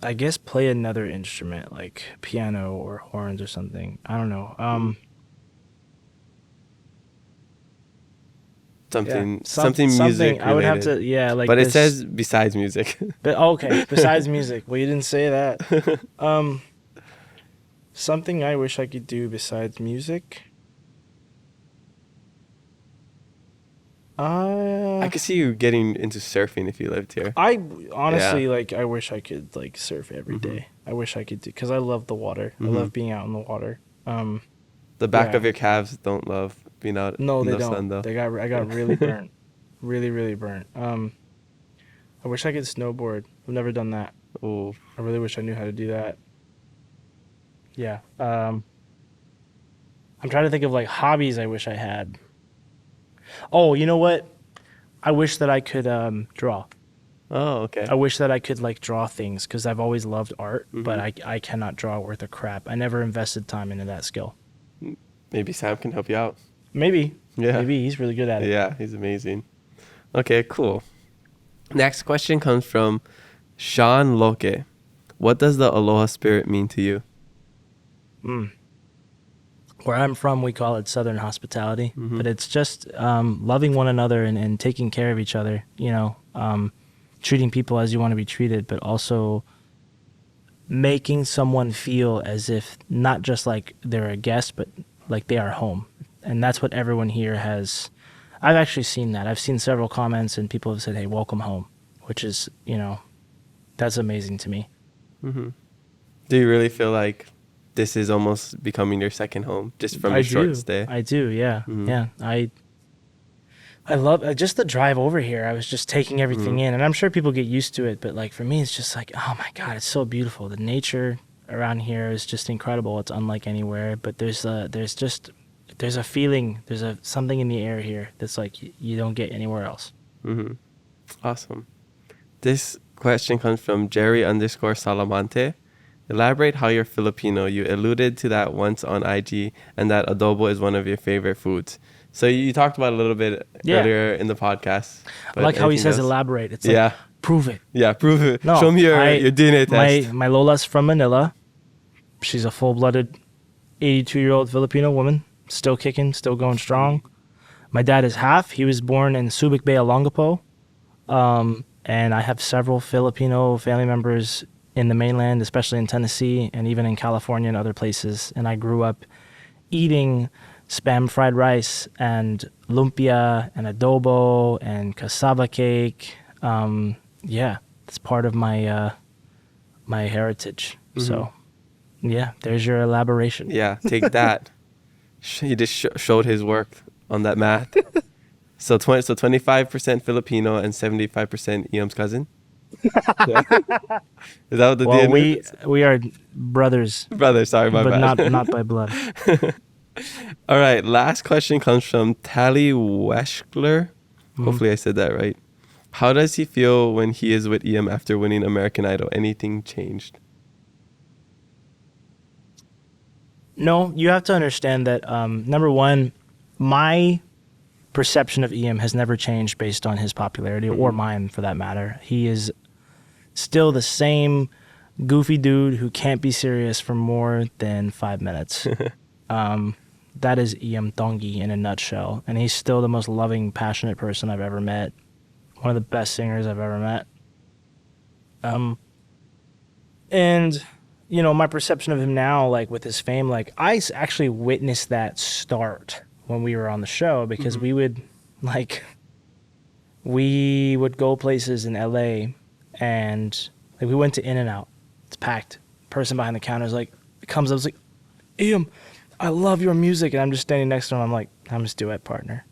I guess play another instrument, like piano or horns or something. I don't know. Something music related. I would have to, like. But it says besides music. But okay, besides music. Well, you didn't say that. Something I wish I could do besides music. I could see you getting into surfing if you lived here. I honestly, like, I wish I could, like, surf every day. I wish I could do, because I love the water. I love being out in the water. The back of your calves don't love being out in the sun, though. I got really burnt. Really, really burnt. I wish I could snowboard. I've never done that. Oh, I really wish I knew how to do that. Yeah. I'm trying to think of, like, hobbies I wish I had. Oh, you know what? I wish that I could draw. Oh, okay. I wish that I could, like, draw things, because I've always loved art, but I cannot draw worth a crap. I never invested time into that skill. Maybe Sam can help you out. Maybe. Yeah. Maybe. He's really good at it. Yeah, he's amazing. Okay, cool. Next question comes from Sean Loke. What does the Aloha spirit mean to you? Where I'm from, we call it Southern hospitality, but it's just loving one another and taking care of each other, you know, treating people as you want to be treated, but also making someone feel as if not just like they're a guest, but like they are home. And that's what everyone here has. I've actually seen that. I've seen several comments and people have said, hey, welcome home, which is, you know, that's amazing to me. Do you really feel like this is almost becoming your second home just from your short stay? I do, yeah. Yeah. I love just the drive over here. I was just taking everything in, and I'm sure people get used to it, but like for me, it's just like, oh my God, it's so beautiful. The nature around here is just incredible. It's unlike anywhere, but there's a feeling, something in the air here that's like you don't get anywhere else. Awesome. This question comes from Jerry_Salamante. Elaborate how you're Filipino. You alluded to that once on IG, and that adobo is one of your favorite foods. So you talked about it a little bit earlier in the podcast. I like how he says elaborate. It's like, prove it. Yeah, prove it. No, show me your DNA test. My Lola's from Manila. She's a full-blooded 82-year-old Filipino woman, still kicking, still going strong. My dad is half. He was born in Subic Bay, Olongapo. And I have several Filipino family members in the mainland, especially in Tennessee and even in California and other places. And I grew up eating Spam fried rice and lumpia and adobo and cassava cake. It's part of my my heritage. So, yeah, there's your elaboration. Yeah, take that. He just showed his work on that math. So 25% Filipino and 75% Iam's cousin. Is that what the DNA is? we are brothers. Brothers, sorry, my bad. But not by blood. All right, last question comes from Tally Weschler. Hopefully I said that right. How does he feel when he is with Iam after winning American Idol? Anything changed? No, you have to understand that, number one, my perception of Iam has never changed based on his popularity or mine for that matter. He is still the same goofy dude who can't be serious for more than 5 minutes. That is Iam Tongi in a nutshell. And he's still the most loving, passionate person I've ever met. One of the best singers I've ever met. And, you know, my perception of him now, like with his fame, like I actually witnessed that start when we were on the show because we would go places in LA and like we went to In-N-Out. It's packed. Person behind the counter is like, comes up, is like, Iam, I love your music. And I'm just standing next to him. I'm like, I'm his duet partner.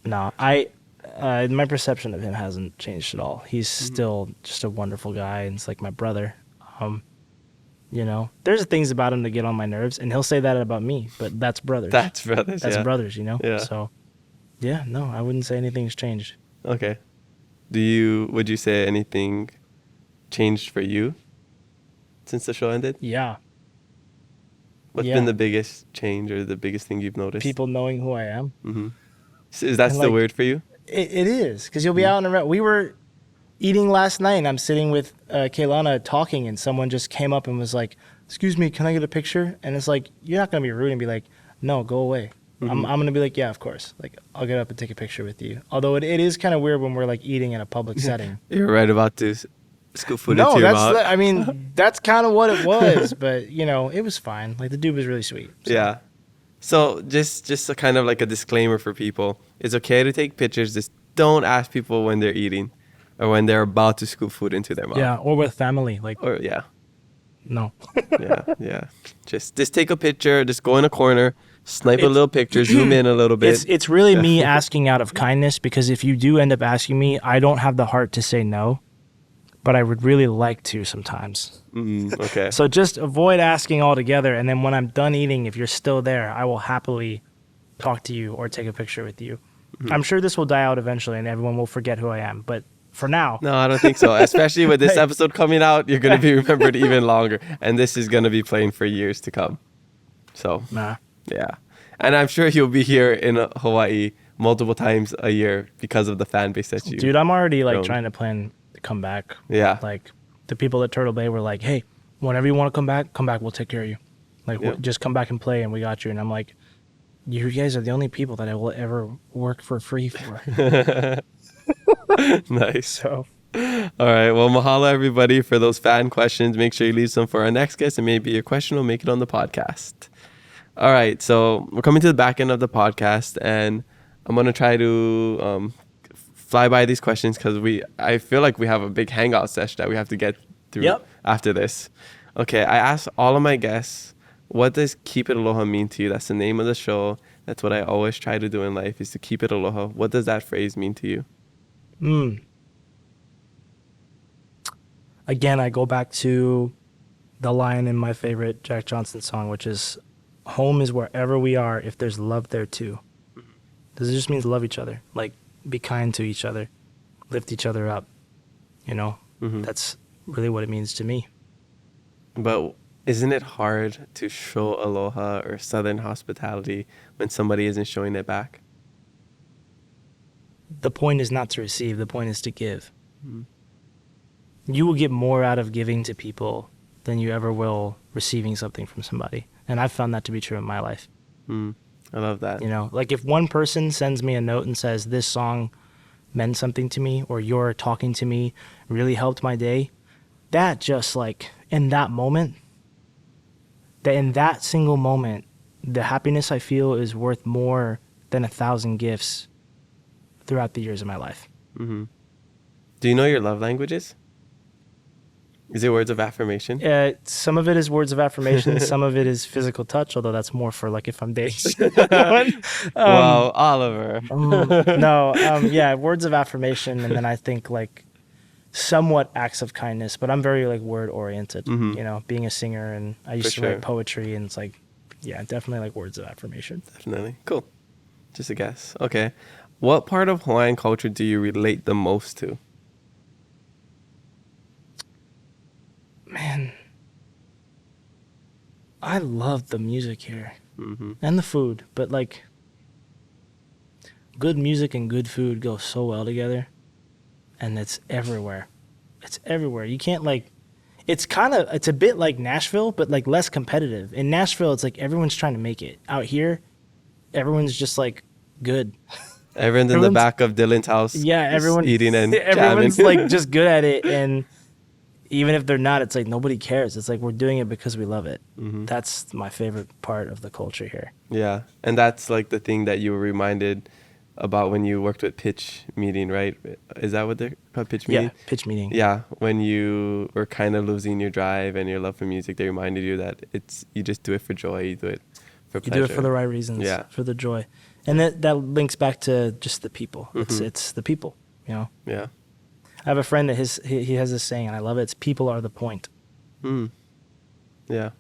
No, my perception of him hasn't changed at all. He's still just a wonderful guy. And it's like my brother. You know, there's things about him that get on my nerves, and he'll say that about me, but that's brothers. That's brothers. That's yeah. brothers, you know? Yeah. So, yeah, no, I wouldn't say anything's changed. Okay. Would you say anything changed for you since the show ended? Yeah. What's been the biggest change or the biggest thing you've noticed? People knowing who I am. Mm-hmm. Is that And, still like, weird for you? It is, because you'll be out and around. We were eating last night, and I'm sitting with Kaylana talking, and someone just came up and was like, excuse me, can I get a picture? And it's like, you're not going to be rude and be like, no, go away. I'm going to be like, yeah, of course. Like, I'll get up and take a picture with you. Although it is kind of weird when we're like eating in a public setting. You're right about to scoop food No, into your mouth. I mean, that's kind of what it was. But, you know, it was fine. Like, the dude was really sweet. So. Yeah. So just a kind of like a disclaimer for people. It's okay to take pictures. Just don't ask people when they're eating or when they're about to scoop food into their mouth. Yeah, or with family. Like, Or yeah. no. Yeah. Just take a picture. Just go in a corner, snipe a little picture, zoom in a little bit. It's really me asking out of kindness, because if you do end up asking me, I don't have the heart to say no, but I would really like to sometimes. Okay. So just avoid asking altogether, and then when I'm done eating, if you're still there, I will happily talk to you or take a picture with you. I'm sure this will die out eventually, and everyone will forget who I am, but for now... No, I don't think so. Especially with this episode coming out, you're going to be remembered even longer, and this is going to be playing for years to come. So, Nah. yeah. And I'm sure you'll be here in Hawaii multiple times a year because of the fan base that you... Dude, I'm already like grown. trying to plan to come back. Yeah. Like, the people at Turtle Bay were like, hey, whenever you want to come back, we'll take care of you. Like, Yeah. just come back and play, and we got you. And I'm like, you guys are the only people that I will ever work for free for. Nice. So, All right. Well, mahalo, everybody, for those fan questions. Make sure you leave some for our next guest, and maybe your question will make it on the podcast. All right. So we're coming to the back end of the podcast, and I'm going to try to fly by these questions because I feel like we have a big hangout session that we have to get through after this. Okay. I asked all of my guests, what does Keep It Aloha mean to you? That's the name of the show. That's what I always try to do in life, is to keep it aloha. What does that phrase mean to you? Again, I go back to the line in my favorite Jack Johnson song, which is, home is wherever we are if there's love there too. This just means love each other. Like, be kind to each other. Lift each other up. You know? That's really what it means to me. But isn't it hard to show aloha or Southern hospitality when somebody isn't showing it back? The point is not to receive. The point is to give. You will get more out of giving to people than you ever will receiving something from somebody. And I've found that to be true in my life. I love that. You know, like if one person sends me a note and says, this song meant something to me, or you're talking to me really helped my day, that just like in that moment, in that single moment, the happiness I feel is worth more than 1,000 gifts throughout the years of my life. Do you know your love languages? Is it words of affirmation? Some of it is words of affirmation. Some of it is physical touch, although that's more for like if I'm dating someone. Wow, Oliver. Yeah, words of affirmation, and then I think like somewhat acts of kindness, but I'm very like word oriented, you know, being a singer, and I used to write poetry, and it's like, yeah, definitely like words of affirmation. Definitely. Cool. Just a guess. Okay. What part of Hawaiian culture do you relate the most to? Man, I love the music here and the food, but like good music and good food go so well together, and it's everywhere. It's everywhere. You can't like. It's a bit like Nashville, but like less competitive. In Nashville, it's like everyone's trying to make it. Out here, everyone's just like good. Everyone's in the back of Dylan's house. Yeah, everyone eating and everyone's jamming. like just good at it, and even if they're not, it's like nobody cares. It's like we're doing it because we love it. That's my favorite part of the culture here. Yeah, and that's like the thing that you were reminded about when you worked with Pitch Meeting, right? Is that what they're called, Pitch Meeting? Yeah, pitch meeting. Yeah, when you were kind of losing your drive and your love for music, they reminded you that you just do it for joy, you do it for pleasure. You do it for the right reasons. Yeah. For the joy, and that links back to just the people. It's the people. You know. Yeah. I have a friend that he has this saying, and I love it. It's people are the point. Yeah.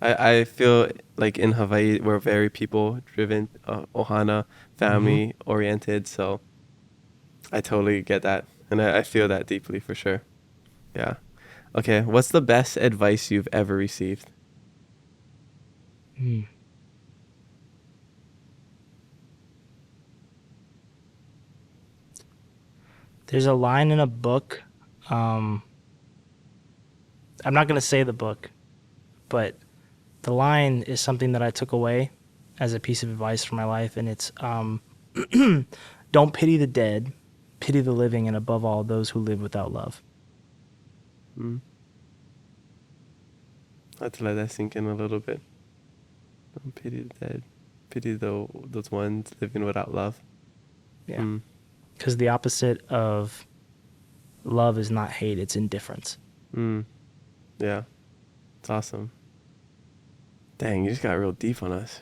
I feel like in Hawaii, we're very people-driven, ohana, family-oriented, so I totally get that. And I feel that deeply for sure. Yeah. Okay, what's the best advice you've ever received? There's a line in a book. I'm not going to say the book, but the line is something that I took away as a piece of advice for my life, and it's don't pity the dead, pity the living, and above all, those who live without love. I have to let that sink in a little bit. Don't pity the dead. Pity those ones living without love. Yeah. Because the opposite of love is not hate, it's indifference. Yeah. It's awesome. Dang, you just got real deep on us.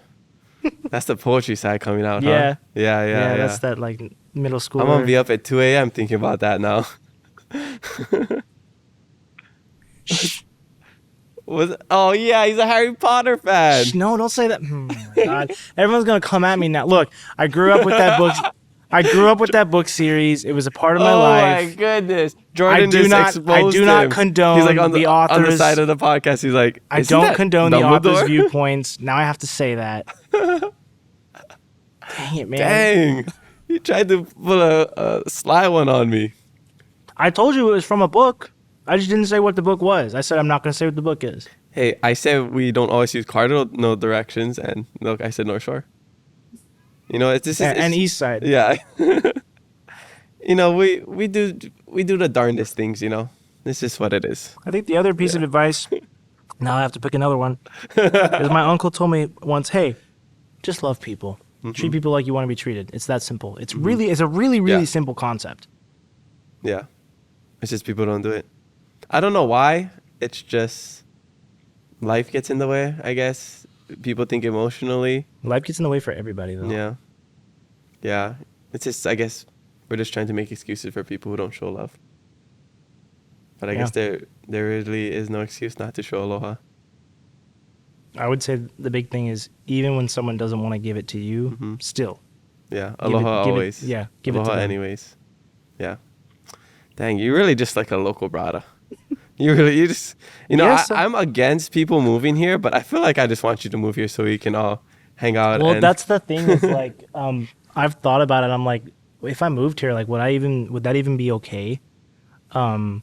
That's the poetry side coming out, Yeah. huh? Yeah. That's that like middle school. I'm going to be up at 2 a.m. thinking about that now. Oh, yeah, he's a Harry Potter fan. No, don't say that. Oh my God. Everyone's going to come at me now. Look, I grew up with that book. I grew up with that book series. It was a part of my life. Oh my goodness. Jordan I do exposed not him. condone He's like on the author's... on the side of the podcast. He's like, I "Isn't don't that condone the Dumbledore?" author's viewpoints. Now I have to say that. Dang it, man. Dang. You tried to put a sly one on me. I told you it was from a book. I just didn't say what the book was. I said I'm not going to say what the book is. Hey, I said we don't always use cardinal directions, and look, I said North Shore. You know, it's East Side. Yeah. You know, we do the darndest things, you know. This is what it is. I think the other piece of advice, now I have to pick another one, is my uncle told me once, hey, just love people. Treat people like you want to be treated. It's that simple. It's a really simple concept. Yeah. It's just people don't do it. I don't know why. It's just life gets in the way, I guess. People think emotionally. Life gets in the way for everybody, though. Yeah. Yeah. It's just, I guess, we're just trying to make excuses for people who don't show love. But I guess there really is no excuse not to show aloha. I would say the big thing is even when someone doesn't want to give it to you, still. Yeah. Aloha always. Give aloha it to them. anyways. Yeah. Dang, you're really just like a local brada. I'm against people moving here, but I feel like I just want you to move here so we can all hang out. Well, that's the thing. Is like, I've thought about it. I'm like, if I moved here, like, would that even be okay?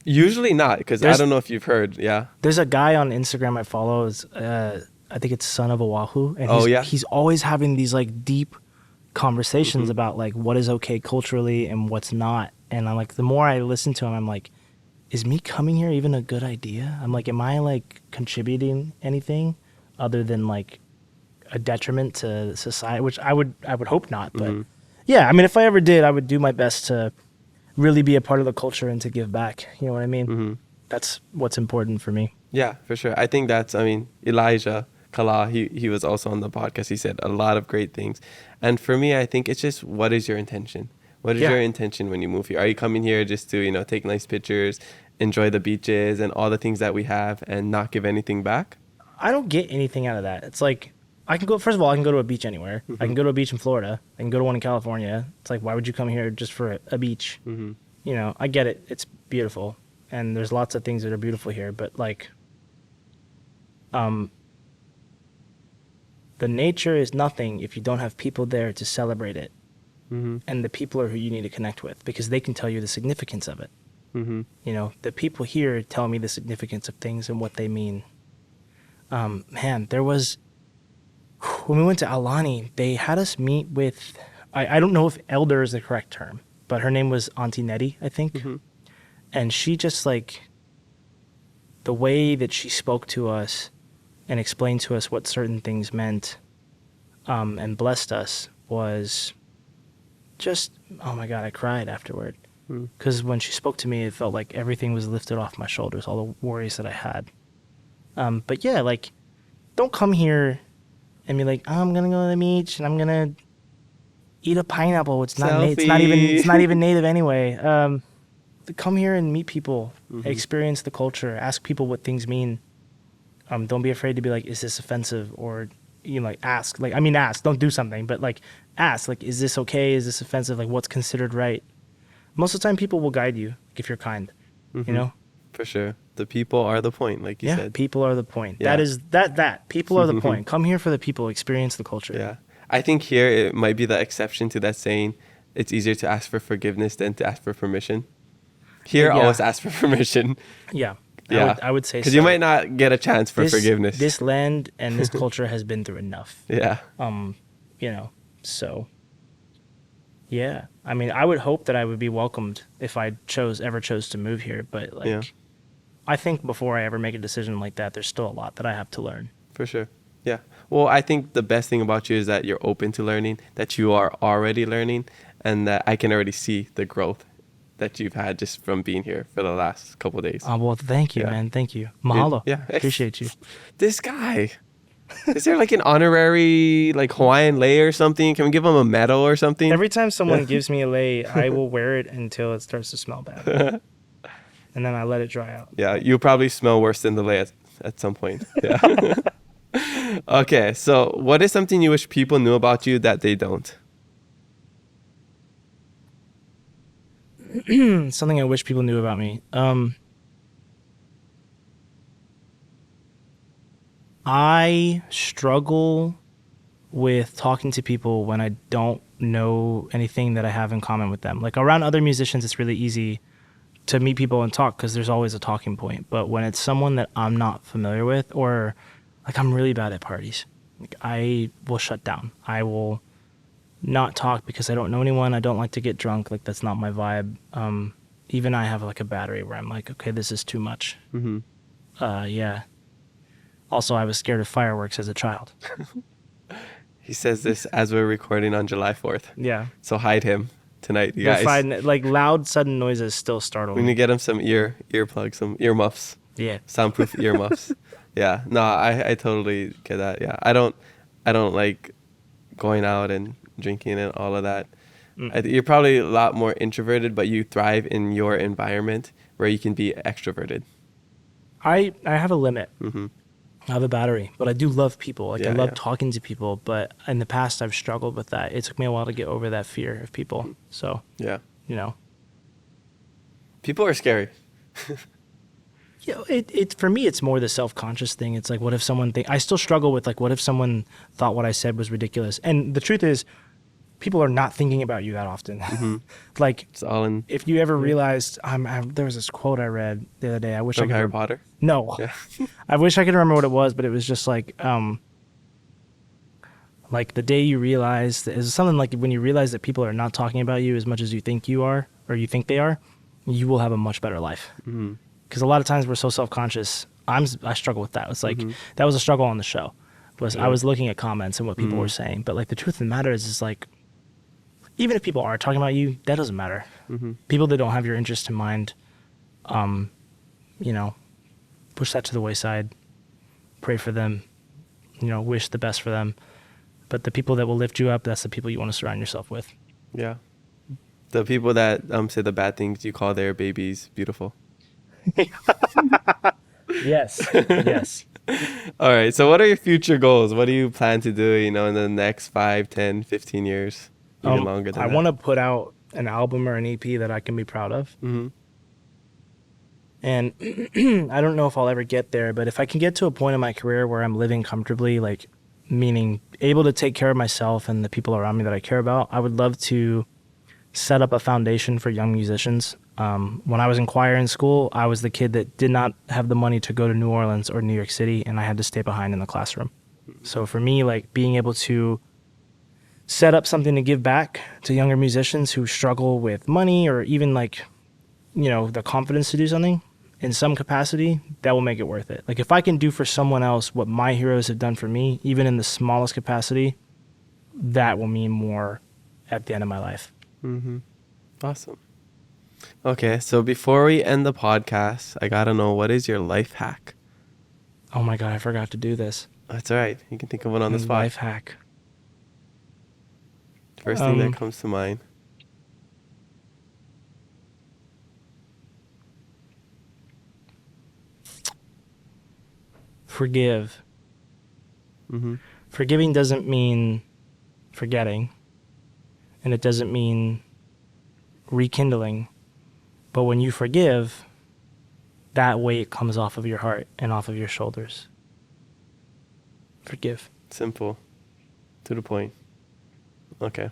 Usually not, because I don't know if you've heard. Yeah. There's a guy on Instagram I follow. I think it's Son of Oahu, and he's always having these like deep conversations about like what is okay culturally and what's not. And I'm like, the more I listen to him, I'm like, is me coming here even a good idea? I'm like, am I like contributing anything other than like a detriment to society? Which I would hope not. But yeah, I mean, if I ever did, I would do my best to really be a part of the culture and to give back. You know what I mean? That's what's important for me. Yeah, for sure. I think Elijah Kala, he was also on the podcast. He said a lot of great things. And for me, I think it's just, what is your intention? What is your intention when you move here? Are you coming here just to, take nice pictures, enjoy the beaches and all the things that we have and not give anything back? I don't get anything out of that. It's like, first of all, I can go to a beach anywhere. I can go to a beach in Florida. I can go to one in California. It's like, why would you come here just for a beach? I get it. It's beautiful. And there's lots of things that are beautiful here. But like, the nature is nothing if you don't have people there to celebrate it. And the people are who you need to connect with because they can tell you the significance of it. You know, the people here tell me the significance of things and what they mean. Man, there was, when we went to Alani, they had us meet with, I don't know if elder is the correct term, but her name was Auntie Nettie, I think. And she just like, the way that she spoke to us and explained to us what certain things meant and blessed us was just, oh my God, I cried afterward. Because when she spoke to me, it felt like everything was lifted off my shoulders, all the worries that I had. But yeah, like, don't come here and be like, oh, I'm gonna go to the beach and I'm gonna eat a pineapple. It's not even native anyway. Come here and meet people, experience the culture, ask people what things mean. Don't be afraid to be like, is this offensive? Or, you know, like ask, like, I mean, ask, don't do something, but like ask, like, is this okay? Is this offensive? Like, what's considered right? Most of the time people will guide you if you're kind, you know? For sure. The people are the point, like you said. People are the point. Yeah. That people are the point. Come here for the people, experience the culture. Yeah. I think here it might be the exception to that saying, it's easier to ask for forgiveness than to ask for permission. Here, always ask for permission. Yeah. Yeah. I would say so. Because you might not get a chance for forgiveness. This land and this culture has been through enough. Yeah. You know, so yeah. I mean, I would hope that I would be welcomed if I ever chose to move here, but like I think before I ever make a decision like that, there's still a lot that I have to learn. For sure. Yeah. Well, I think the best thing about you is that you're open to learning, that you are already learning, and that I can already see the growth that you've had just from being here for the last couple of days. Oh, well, thank you, man. Thank you. Mahalo. Yeah. Appreciate you. This guy. Is there like an honorary like Hawaiian lei or something? Can we give him a medal or something? Every time someone gives me a lei, I will wear it until it starts to smell bad. And then I let it dry out. Yeah, you probably smell worse than the lei at some point. Yeah. Okay, so what is something you wish people knew about you that they don't? Something I wish people knew about me. I struggle with talking to people when I don't know anything that I have in common with them. Like around other musicians, it's really easy to meet people and talk because there's always a talking point. But when it's someone that I'm not familiar with, or like I'm really bad at parties, like I will shut down. I will not talk because I don't know anyone. I don't like to get drunk. Like that's not my vibe. Even I have like a battery where I'm like, okay, this is too much. Yeah. Also, I was scared of fireworks as a child. He says this as we're recording on July 4th. Yeah. So hide him tonight, you You'll guys. find, like loud, sudden noises still startle We need to me. get him some earplugs, some earmuffs, Yeah. soundproof earmuffs. Yeah. No, I totally get that. Yeah. I don't like going out and drinking and all of that. You're probably a lot more introverted, but you thrive in your environment where you can be extroverted. I have a limit. I have a battery, but I do love people. Like I love talking to people, but in the past I've struggled with that. It took me a while to get over that fear of people. So, Yeah. you know. People are scary. You know, it for me it's more the self-conscious thing. It's like what if someone I still struggle with like what if someone thought what I said was ridiculous. And the truth is people are not thinking about you that often. Like It's all in if you ever realized there was this quote I read the other day. I wish I from could Harry Potter. No. Yeah. I wish I could remember what it was, but it was just like the day you realize that it's something like when you realize that people are not talking about you as much as you think you are or you think they are, you will have a much better life. Because a lot of times we're so self-conscious. I struggle with that. It's like that was a struggle on the show. I was looking at comments and what people were saying, but like the truth of the matter is like even if people are talking about you, that doesn't matter. People that don't have your interest in mind, you know, push that to the wayside, pray for them, you know, wish the best for them. But the people that will lift you up, that's the people you want to surround yourself with. Yeah. The people that say the bad things, you call their babies beautiful. Yes. Yes. All right. So what are your future goals? What do you plan to do, you know, in the next 5, 10, 15 years? Even longer than I that? want to put out an album or an EP that I can be proud of. And I don't know if I'll ever get there, but if I can get to a point in my career where I'm living comfortably, like meaning able to take care of myself and the people around me that I care about. I would love to set up a foundation for young musicians. When I was in choir in school, I was the kid that did not have the money to go to New Orleans or New York City, and I had to stay behind in the classroom. So for me, like being able to set up something to give back to younger musicians who struggle with money or even like, you know, the confidence to do something in some capacity, that will make it worth it. Like if I can do for someone else what my heroes have done for me, even in the smallest capacity, that will mean more at the end of my life. Mm-hmm. Awesome. Okay, so before we end the podcast, I gotta know, what is your life hack? Oh my God, I forgot to do this. That's all right. You can think of one on the spot. Life hack. First thing that comes to mind. Forgive. Mm-hmm. Forgiving doesn't mean forgetting, and it doesn't mean rekindling. But when you forgive, that weight comes off of your heart and off of your shoulders. Forgive. Simple. To the point. Okay.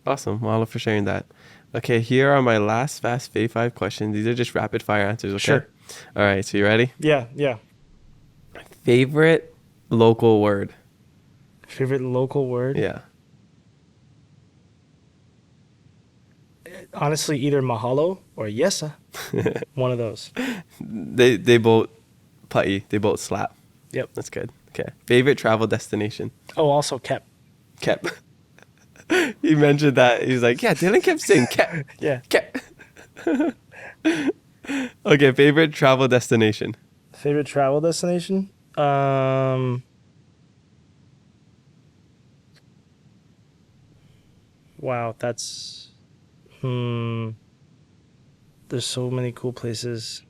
Awesome. Mahalo for sharing that. Okay, here are my last fast Fave 5 questions. These are just rapid fire answers, okay? Sure. All right, so you ready? Yeah. Favorite local word? Favorite local word? Yeah. Honestly, either mahalo or yesa. One of those. They both putty. They both slap. Yep. That's good. Okay. Favorite travel destination? Oh, also kept. Kep. He mentioned that. He's like, yeah, Dylan kept saying Kep. Yeah. Kep. Okay, favorite travel destination? Favorite travel destination? Wow, that's there's so many cool places.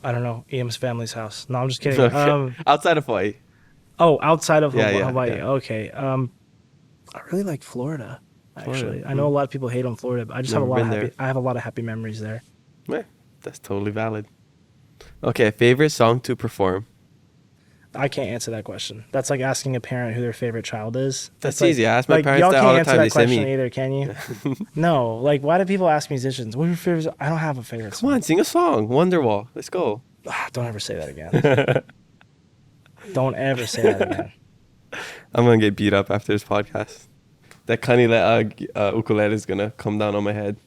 I don't know. Iam's family's house. No, I'm just kidding. Okay. Outside of Hawaii. Oh, outside of Yeah, Hawaii. yeah. Okay. I really like Florida. Actually, Florida. I know a lot of people hate on Florida, but I just have a Never lot of been happy. there. I have a lot of happy memories there. Yeah, that's totally valid. Okay, favorite song to perform? I can't answer that question. That's like asking a parent who their favorite child is. That's like, easy. I ask my like, parents y'all that can't all the answer time. that They say question me. either, can you? No. Like, why do people ask musicians? What's your favorite song? I don't have a favorite Come song. on, sing a song. Wonderwall. Let's go. Don't ever say that again. Don't ever say that again. I'm going to get beat up after this podcast. That kanila ukulele is going to come down on my head.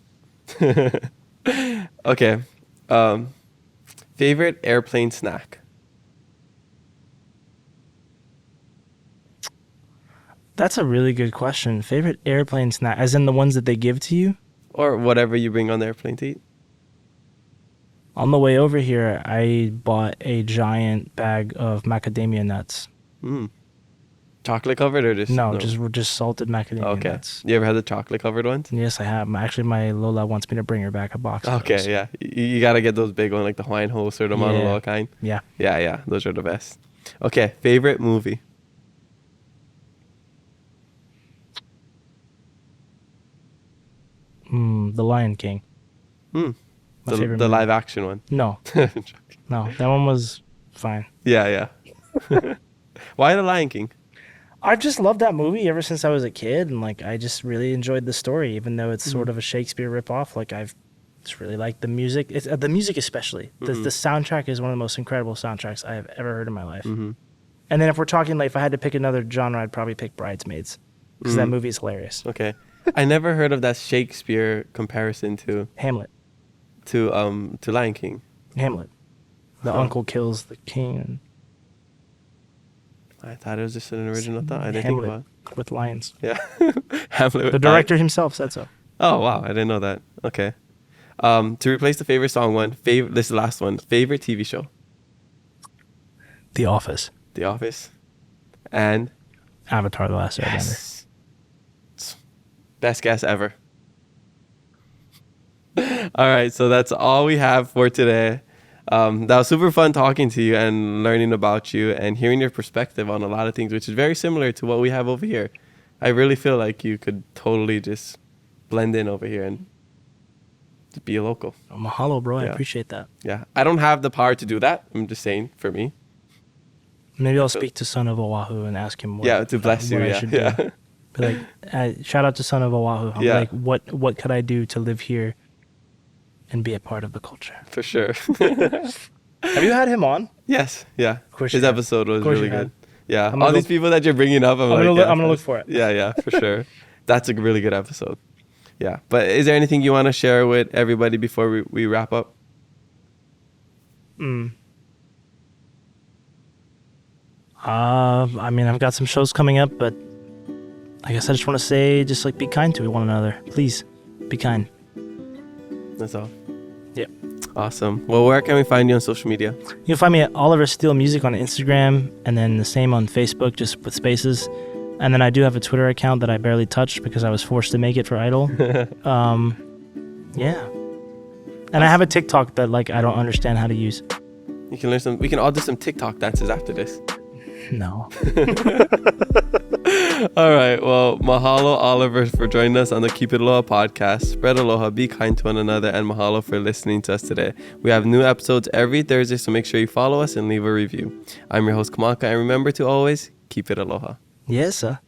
Okay. Favorite airplane snack? That's a really good question. Favorite airplane snack, as in the ones that they give to you? Or whatever you bring on the airplane to eat? On the way over here, I bought a giant bag of macadamia nuts. Chocolate covered or just... No, just salted macadamia nuts. You ever had the chocolate covered ones? Yes, I have. Actually, my Lola wants me to bring her back a box of those. Okay, yeah. You got to get those big ones, like the Hawaiian host or the Mauna Loa kind. Yeah. Yeah. Those are the best. Okay, favorite movie? The Lion King. My favorite The movie. live action one. No, no, that one was fine. Yeah. Why The Lion King? I just loved that movie ever since I was a kid, and like I just really enjoyed the story, even though it's sort of a Shakespeare ripoff. Like I've just really liked the music. It's the music especially. The soundtrack is one of the most incredible soundtracks I have ever heard in my life. And then if we're talking like if I had to pick another genre, I'd probably pick Bridesmaids because that movie is hilarious. Okay. I never heard of that Shakespeare comparison to Hamlet. Lion King. Hamlet. The uncle kills the king. I thought it was just an original thought. I didn't Hamlet think about with lions. it. Yeah. Hamlet with The director himself said so. Oh, wow. I didn't know that. Okay. To replace the favorite song one, this is the last one. Favorite TV show? The Office. The Office. And? Avatar: The Last Airbender. Yes. Best guess ever. All right. So that's all we have for today. That was super fun talking to you and learning about you and hearing your perspective on a lot of things, which is very similar to what we have over here. I really feel like you could totally just blend in over here and just be a local. Oh, mahalo, bro. I Yeah. appreciate that. Yeah. I don't have the power to do that. I'm just saying for me. Maybe I'll speak to Son of Oahu and ask him what, Yeah, to bless you. what I Yeah, should yeah. do. Be like, shout out to Son of Oahu. I'm Yeah. like, what could I do to live here and be a part of the culture? For sure. Have you had him on? Yes, yeah. course His you have. episode was Of course really you have. good. Yeah, I'm gonna all these look- people that you're bringing up, I'm gonna look for it. Yeah, for sure. That's a really good episode. Yeah, but is there anything you want to share with everybody before we wrap up? I mean, I've got some shows coming up, but I guess I just want to say, just like, be kind to one another. Please, be kind. That's all. Yep. Awesome. Well, where can we find you on social media? You can find me at Oliver Steele Music on Instagram, and then the same on Facebook, just with spaces. And then I do have a Twitter account that I barely touched because I was forced to make it for Idol. Yeah. And I have a TikTok that, like, I don't understand how to use. You can learn some. We can all do some TikTok dances after this. No. All right. Well, mahalo, Oliver, for joining us on the Keep It Aloha podcast. Spread aloha, be kind to one another, and mahalo for listening to us today. We have new episodes every Thursday, so make sure you follow us and leave a review. I'm your host, Kamaka, and remember to always keep it aloha. Yes, sir.